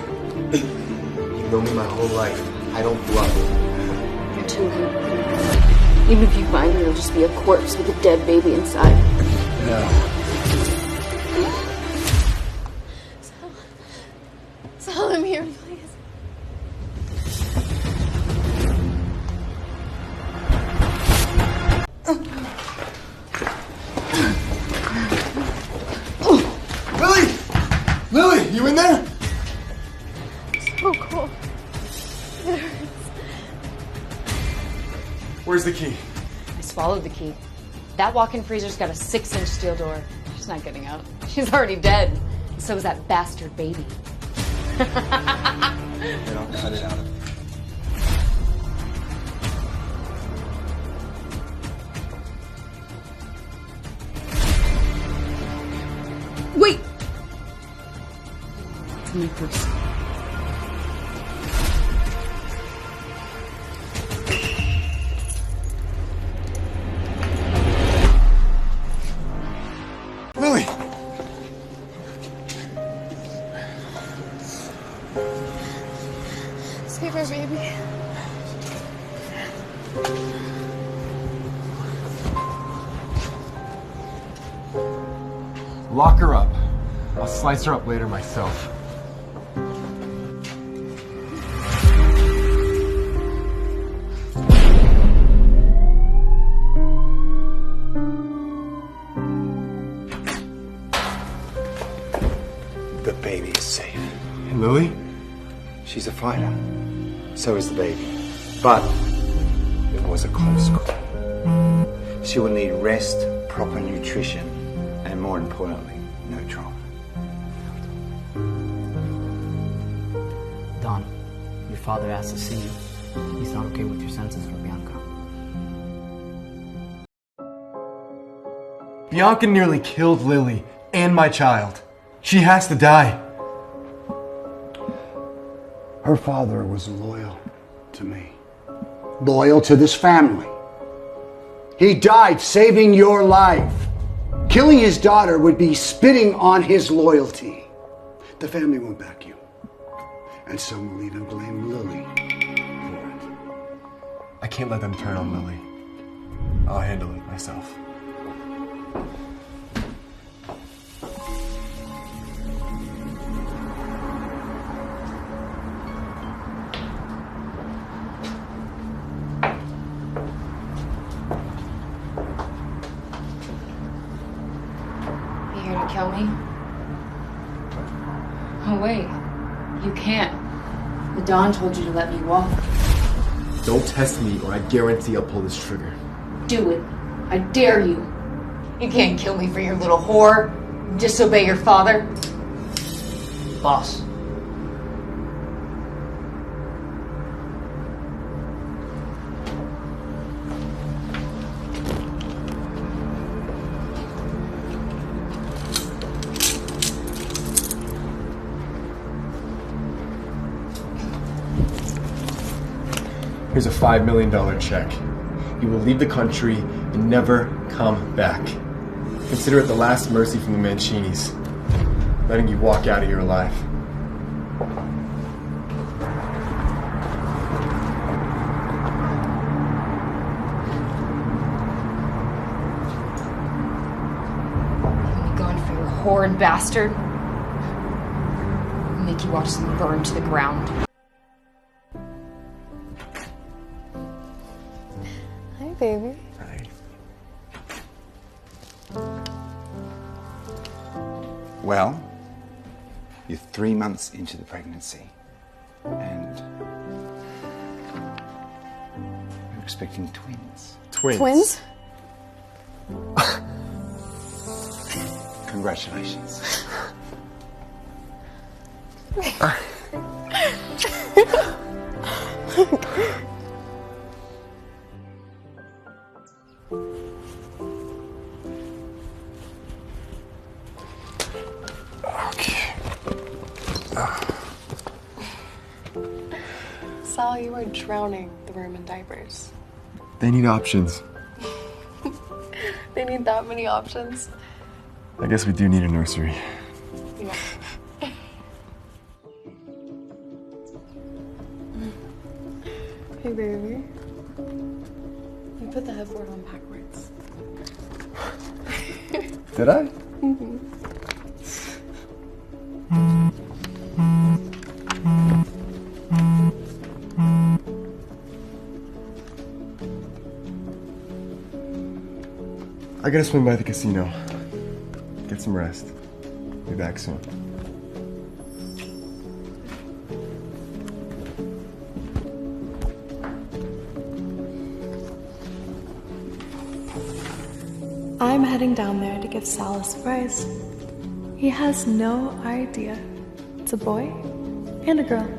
You've known me my whole life. I don't bluff. You're too good. Even if you find her, it'll just be a corpse with a dead baby inside. No. Sal, I'm here, please. Lily! Lily, you in there? So cold. It hurts. Where's the key? I swallowed the key. That walk-in freezer's got a 6-inch steel door. She's not getting out. She's already dead. And so is that bastard baby. Then I'll cut it out of Wait! It's in my purse. Lily! Save our baby. Lock her up. I'll slice her up later myself. The baby is safe. And Lily? She's a fighter. So is the baby. But it was a close call. She will need rest, proper nutrition, and more importantly, no trauma. Don, your father asked to see you. He's not okay with your sentences for Bianca. Bianca nearly killed Lily and my child. She has to die. Her father was loyal to me, loyal to this family. He died saving your life. Killing his daughter would be spitting on his loyalty. The family won't back you. And some will even blame Lily for it. I can't let them turn on Lily. I'll handle it myself. You here to kill me? Oh wait, you can't. The Dawn told you to let me walk. Don't test me or I guarantee I'll pull this trigger. Do it. I dare you. You can't kill me for your little whore. Disobey your father. Boss. Here's a $5 million check. You will leave the country and never come back. Consider it the last mercy from the Mancinis, letting you walk out of here alive. You going for your whore and bastard? I'll make you watch them burn to the ground. Hi, baby. Well, you're 3 months into the pregnancy, and you're expecting twins. Twins? Congratulations. Sal, you are drowning the room in diapers. They need options. They need that many options. I guess we do need a nursery. Yeah. Hey, baby. You put the headboard on backwards. Did I? Mm-hmm. I gotta swing by the casino. Get some rest. Be back soon. I'm heading down there to give Sal a surprise. He has no idea. It's a boy and a girl.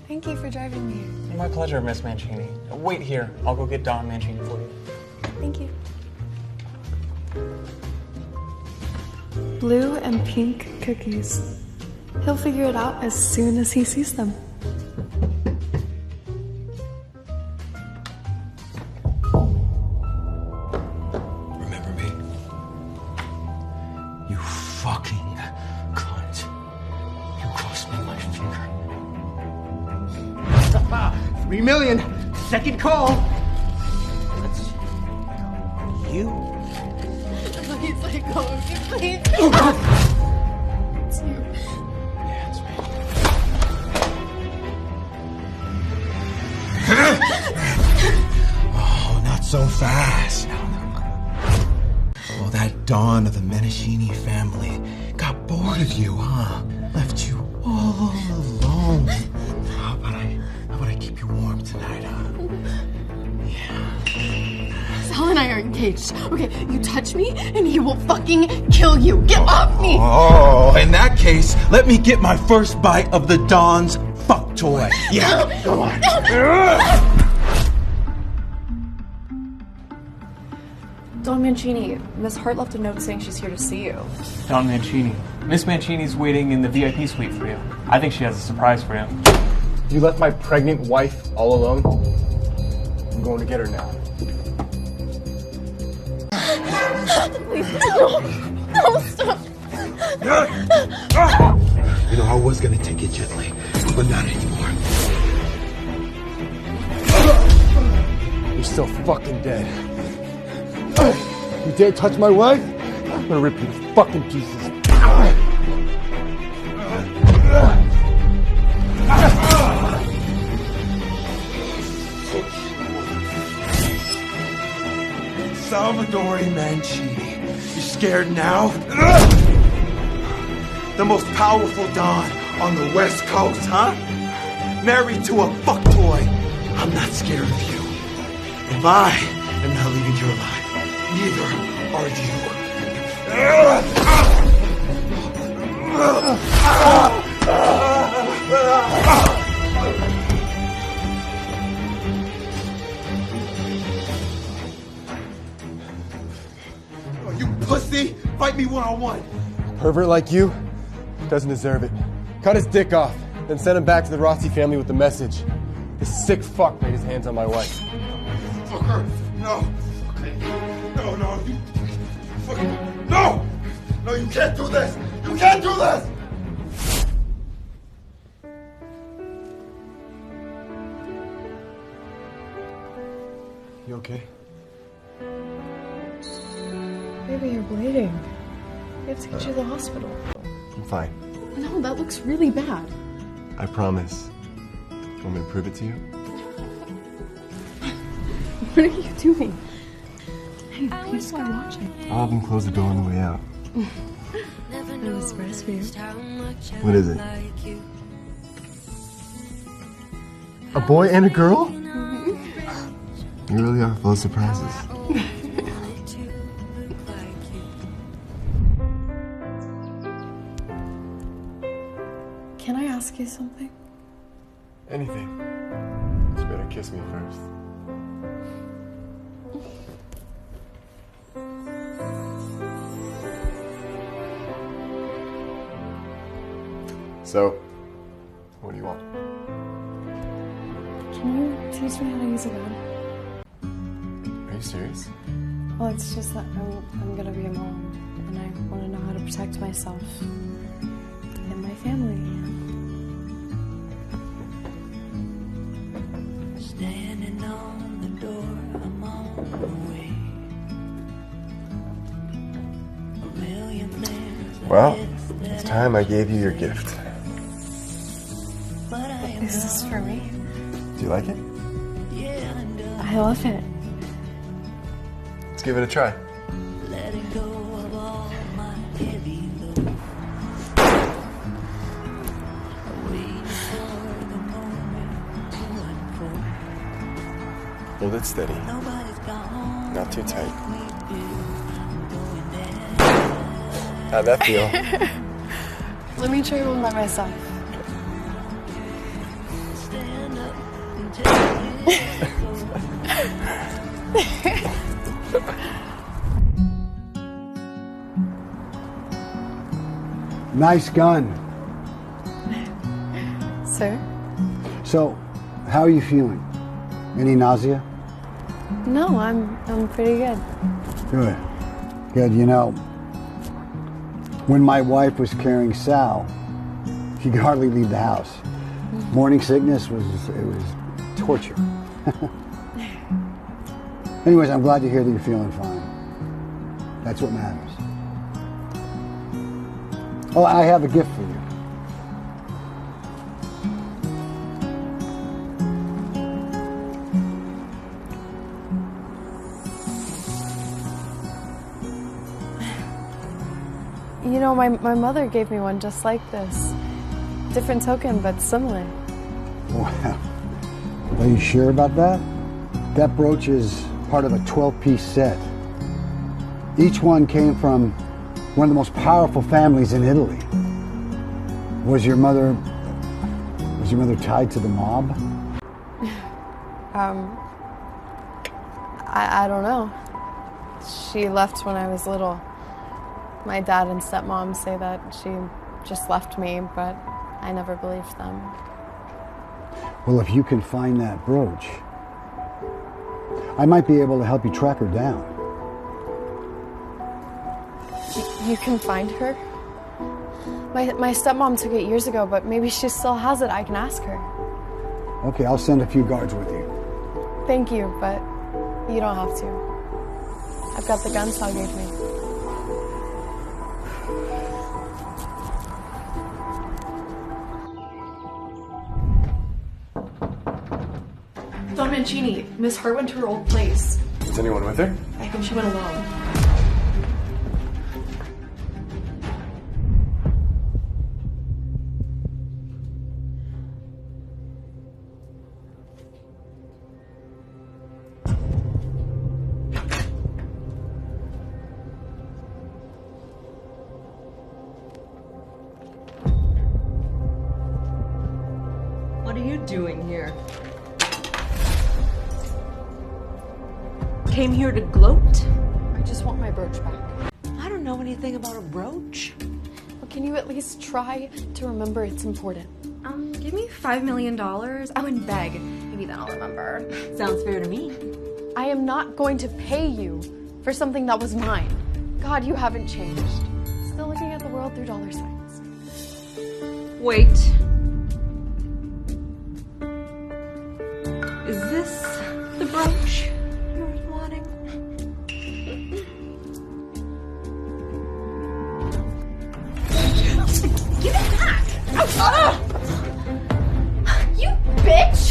Thank you for driving me here. My pleasure, Miss Mancini. Wait here. I'll go get Don Mancini for you. Thank you. Blue and pink cookies. He'll figure it out as soon as he sees them. Remember me? You fucking cunt. You crossed me my finger. 3 million. Second call. That's you. Please let go of me, please. It's you. Yeah, it's me. Oh, not so fast. Oh, that Dawn of the Menachini family got bored of you, huh? Left you all alone. How about I keep you warm tonight, huh? Sal and I are engaged. Okay, you touch me and he will fucking kill you. Get off me! Oh, in that case, let me get my first bite of the Dawn's fuck toy. Yeah, go on. Don Mancini, Miss Hart left a note saying she's here to see you. Don Mancini. Miss Mancini's waiting in the VIP suite for you. I think she has a surprise for you. You left my pregnant wife all alone? I'm going to get her now. Please, no. No, stop. You know, I was gonna take it gently, but not anymore. You're still fucking dead. You dare touch my wife? I'm gonna rip you to fucking pieces. Salvatore Mancini. You scared now? The most powerful Don on the West Coast, huh? Married to a fuck toy. I'm not scared of you. If I am not leaving your life, neither are you. Oh, you pussy! Fight me one-on-one! Pervert like you doesn't deserve it. Cut his dick off, then send him back to the Rossi family with the message. This sick fuck laid his hands on my wife. Fucker! No! No, you fucking... No! No, you can't do this! You can't do this! You okay? Baby, you're bleeding. We have to get you to the hospital. I'm fine. No, that looks really bad. I promise. Want me to prove it to you? What are you doing? Hey, people are watching. I'll have them close the door on the way out. I have a surprise for you. What is it? A boy and a girl? You really are full of surprises. Can I ask you something? Anything. You better kiss me first. So, what do you want? Can you teach me how to use a gun? Are you serious? Well, it's just that I'm gonna be a mom, and I want to know how to protect myself and my family. Standing on the door, I'm on the way. A million things. Well, it's time I gave you your gift. Is this for me? Do you like it? I love it. Let's give it a try. Letting go of all my heavy load. Waiting for the moment to unfold. Hold it steady. Nobody's gone. Not too tight. How'd that feel? Let me try one by myself. Stand up and take it. Nice gun. Sir? So, how are you feeling? Any nausea? No, I'm pretty good. Good. Good. You know, when my wife was carrying Sal, she could hardly leave the house. Morning sickness was torture. Anyways, I'm glad to hear that you're feeling fine. That's what matters. Oh, I have a gift for you. You know, my mother gave me one just like this. Different token, but similar. Wow. Are you sure about that? That brooch is part of a 12-piece set. Each one came from one of the most powerful families in Italy. Was your mother tied to the mob? I don't know. She left when I was little. My dad and stepmom say that she just left me, but I never believed them. Well, if you can find that brooch, I might be able to help you track her down. You can find her? My stepmom took it years ago, but maybe she still has it. I can ask her. Okay, I'll send a few guards with you. Thank you, but you don't have to. I've got the gun Sal gave me. Don Mancini, Miss Hart went to her old place. Is anyone with her? I think she went alone. you doing here? Came here to gloat? I just want my brooch back. I don't know anything about a brooch. Well, can you at least try to remember it's important? Give me $5 million. I wouldn't beg. Maybe then I'll remember. Sounds fair to me. I am not going to pay you for something that was mine. God, you haven't changed. Still looking at the world through dollar signs. Wait. Is this the brooch you were wanting? Give it back! You bitch!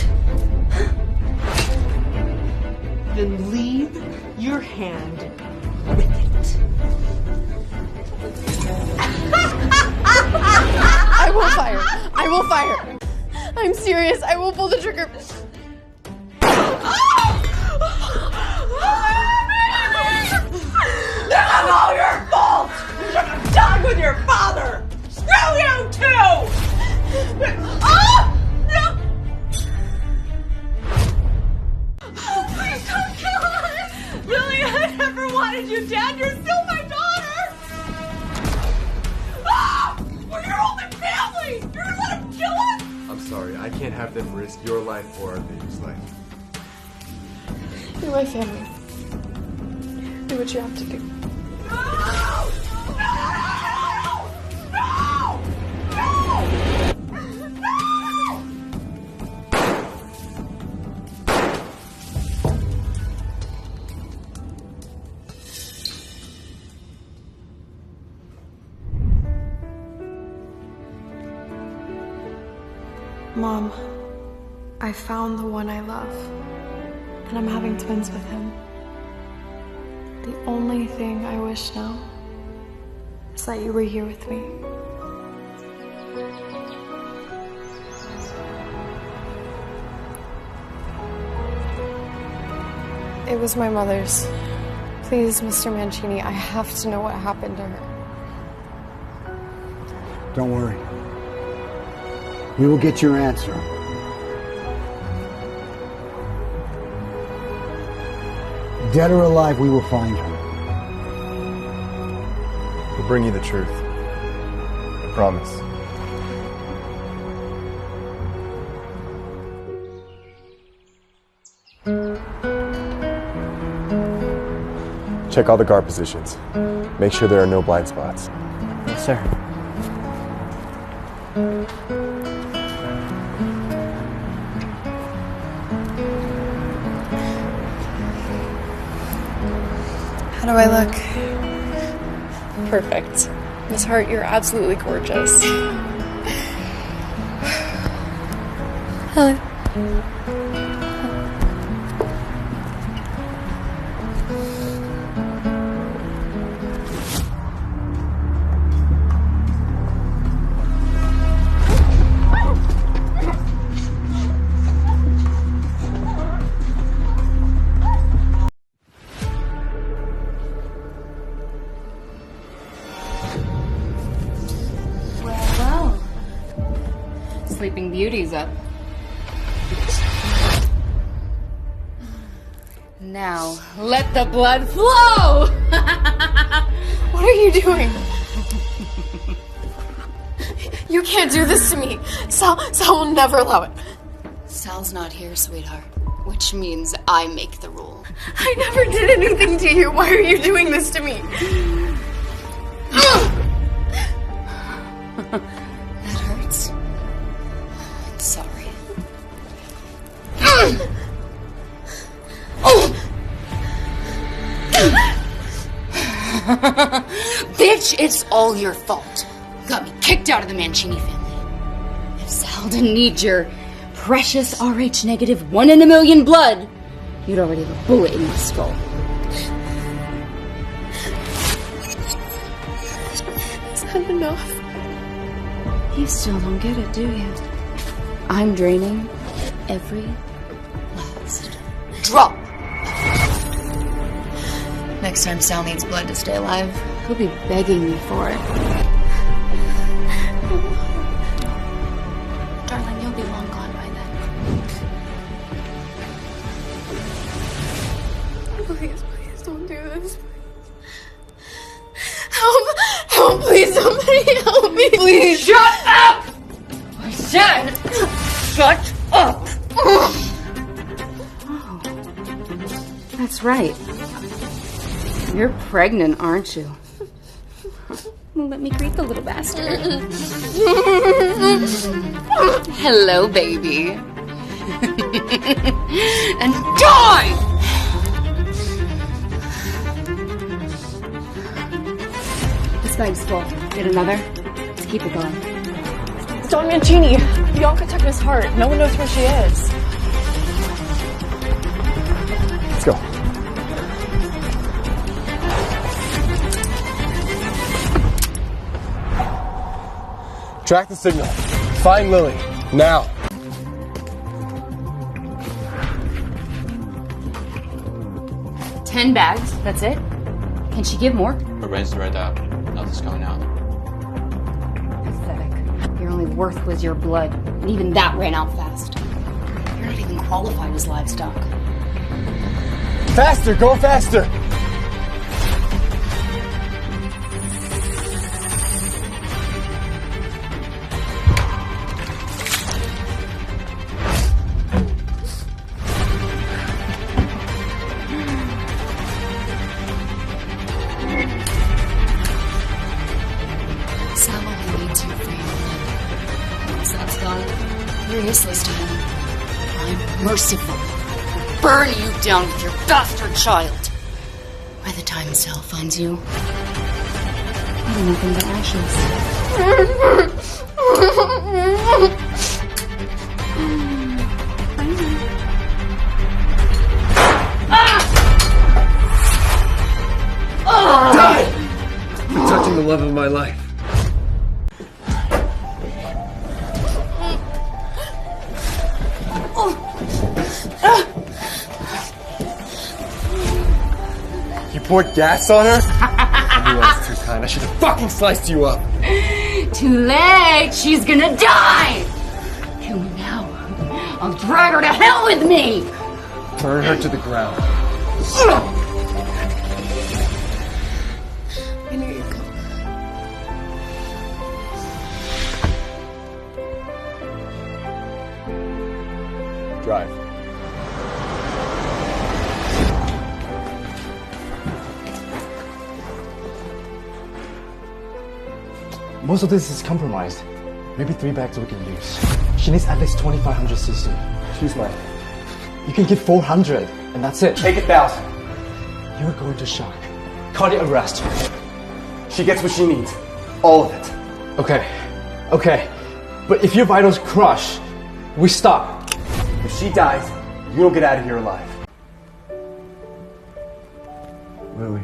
Then leave your hand with it. I will fire. I will fire. I'm serious. I will pull the trigger. This is all your fault! You should have died with your father! Screw you too! Please don't kill us! Lily, I never wanted you dead. You're still my daughter! We're your only family! You're gonna let him kill us? I'm sorry, I can't have them risk your life or our baby's life. You're my family. Do what you have to do. Mom, I found the one I love, and I'm having twins with him. The only thing I wish now is that you were here with me. It was my mother's. Please, Mr. Mancini, I have to know what happened to her. Don't worry. We will get your answer. Dead or alive, we will find her. We'll bring you the truth. I promise. Check all the guard positions. Make sure there are no blind spots. Yes, sir. How do I look? Perfect. Miss Hart, you're absolutely gorgeous. Hello. Sleeping Beauty's up. Now, let the blood flow! What are you doing? You can't do this to me. Sal will never allow it. Sal's not here, sweetheart. Which means I make the rule. I never did anything to you. Why are you doing this to me? That hurts. Sorry. Bitch, it's all your fault. You got me kicked out of the Mancini family. If Sal didn't need your precious RH negative 1 in a million blood, you'd already have a bullet in your skull. Is that enough? You still don't get it, do you? I'm draining every last drop. Next time Sal needs blood to stay alive, he'll be begging me for it. Darling, you'll be long gone by then. was. Help, please, somebody help me, please. Shut up! I said, shut up! Oh, that's right. You're pregnant, aren't you? Well, let me greet the little bastard. Hello, baby. And die! This bag's full. Get another? Let's keep it going. Don Mancini! Bianca took his heart. No one knows where she is. Let's go. Track the signal. Find Lily. Now. $10 bags, that's it? Can she give more? Arranged right out. Nothing's going out. Pathetic. Your only worth was your blood, and even that ran out fast. You're not even qualified as livestock. Faster! Go faster! Useless to him. I'm merciful. Burn you down with your bastard child. By the time Sal finds you, you'll be nothing but Die! You're touching the love of my life. Poured gas on her? I knew I was too kind. I should have fucking sliced you up. Too late! She's gonna die! Kill me now. I'll drag her to hell with me! Burn her to the ground. I knew you'd come. Drive. Most of this is compromised. Maybe 3 bags we can use. She needs at least 2,500 cc. She's mine. You can give 400, and that's it. Take 1,000. You're going to shock. Cardiac arrest. She gets what she needs. All of it. Okay. But if your vitals crush, we stop. If she dies, you don't get out of here alive. Lily.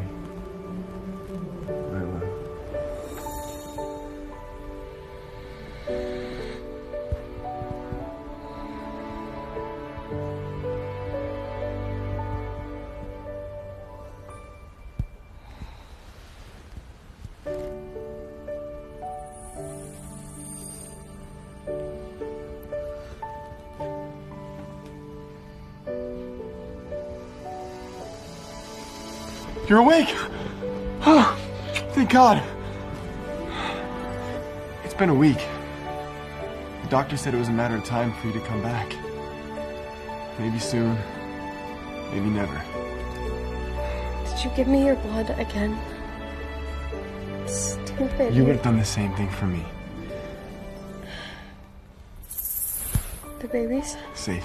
You're awake! Oh, thank God. It's been a week. The doctor said it was a matter of time for you to come back. Maybe soon, maybe never. Did you give me your blood again? Stupid. You would have done the same thing for me. The babies? Safe.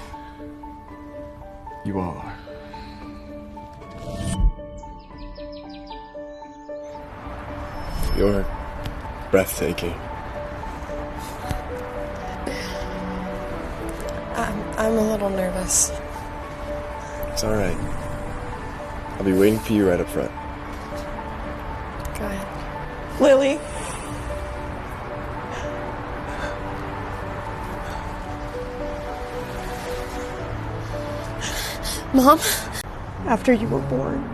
You all are. You're breathtaking. I'm a little nervous. It's all right. I'll be waiting for you right up front. Go ahead. Lily. Mom? After you were born,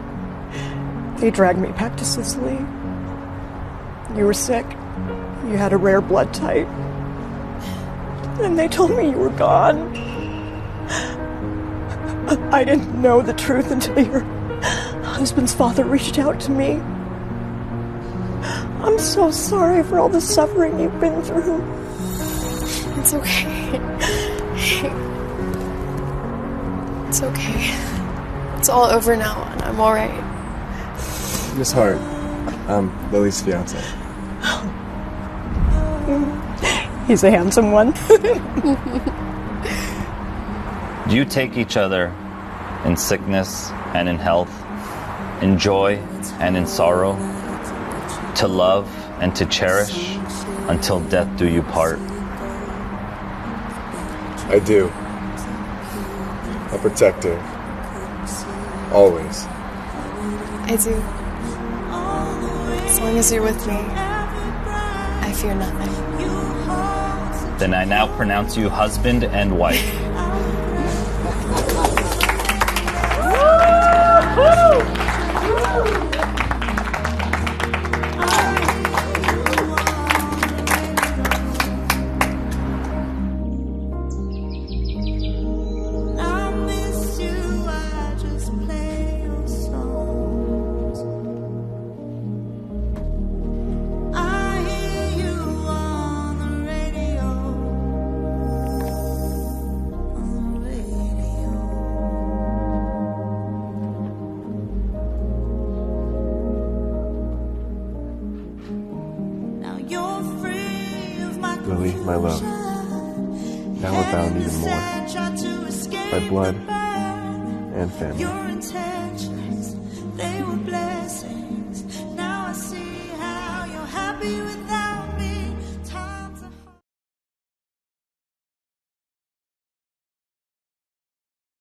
they dragged me back to Sicily. You were sick. You had a rare blood type. And they told me you were gone. I didn't know the truth until your husband's father reached out to me. I'm so sorry for all the suffering you've been through. It's okay. It's okay. It's all over now, and I'm alright. Miss Hart, I'm Lily's fiancé. He's a handsome one. Do you take each other in sickness and in health, in joy and in sorrow, to love and to cherish until death do you part? I do. I'll protect her. Always. I do. As long as you're with me, I fear nothing. Then I now pronounce you husband and wife. Lily, my love. Now we're bound even more. By blood and family. Your intentions, they were blessings. Now I see how you're happy without.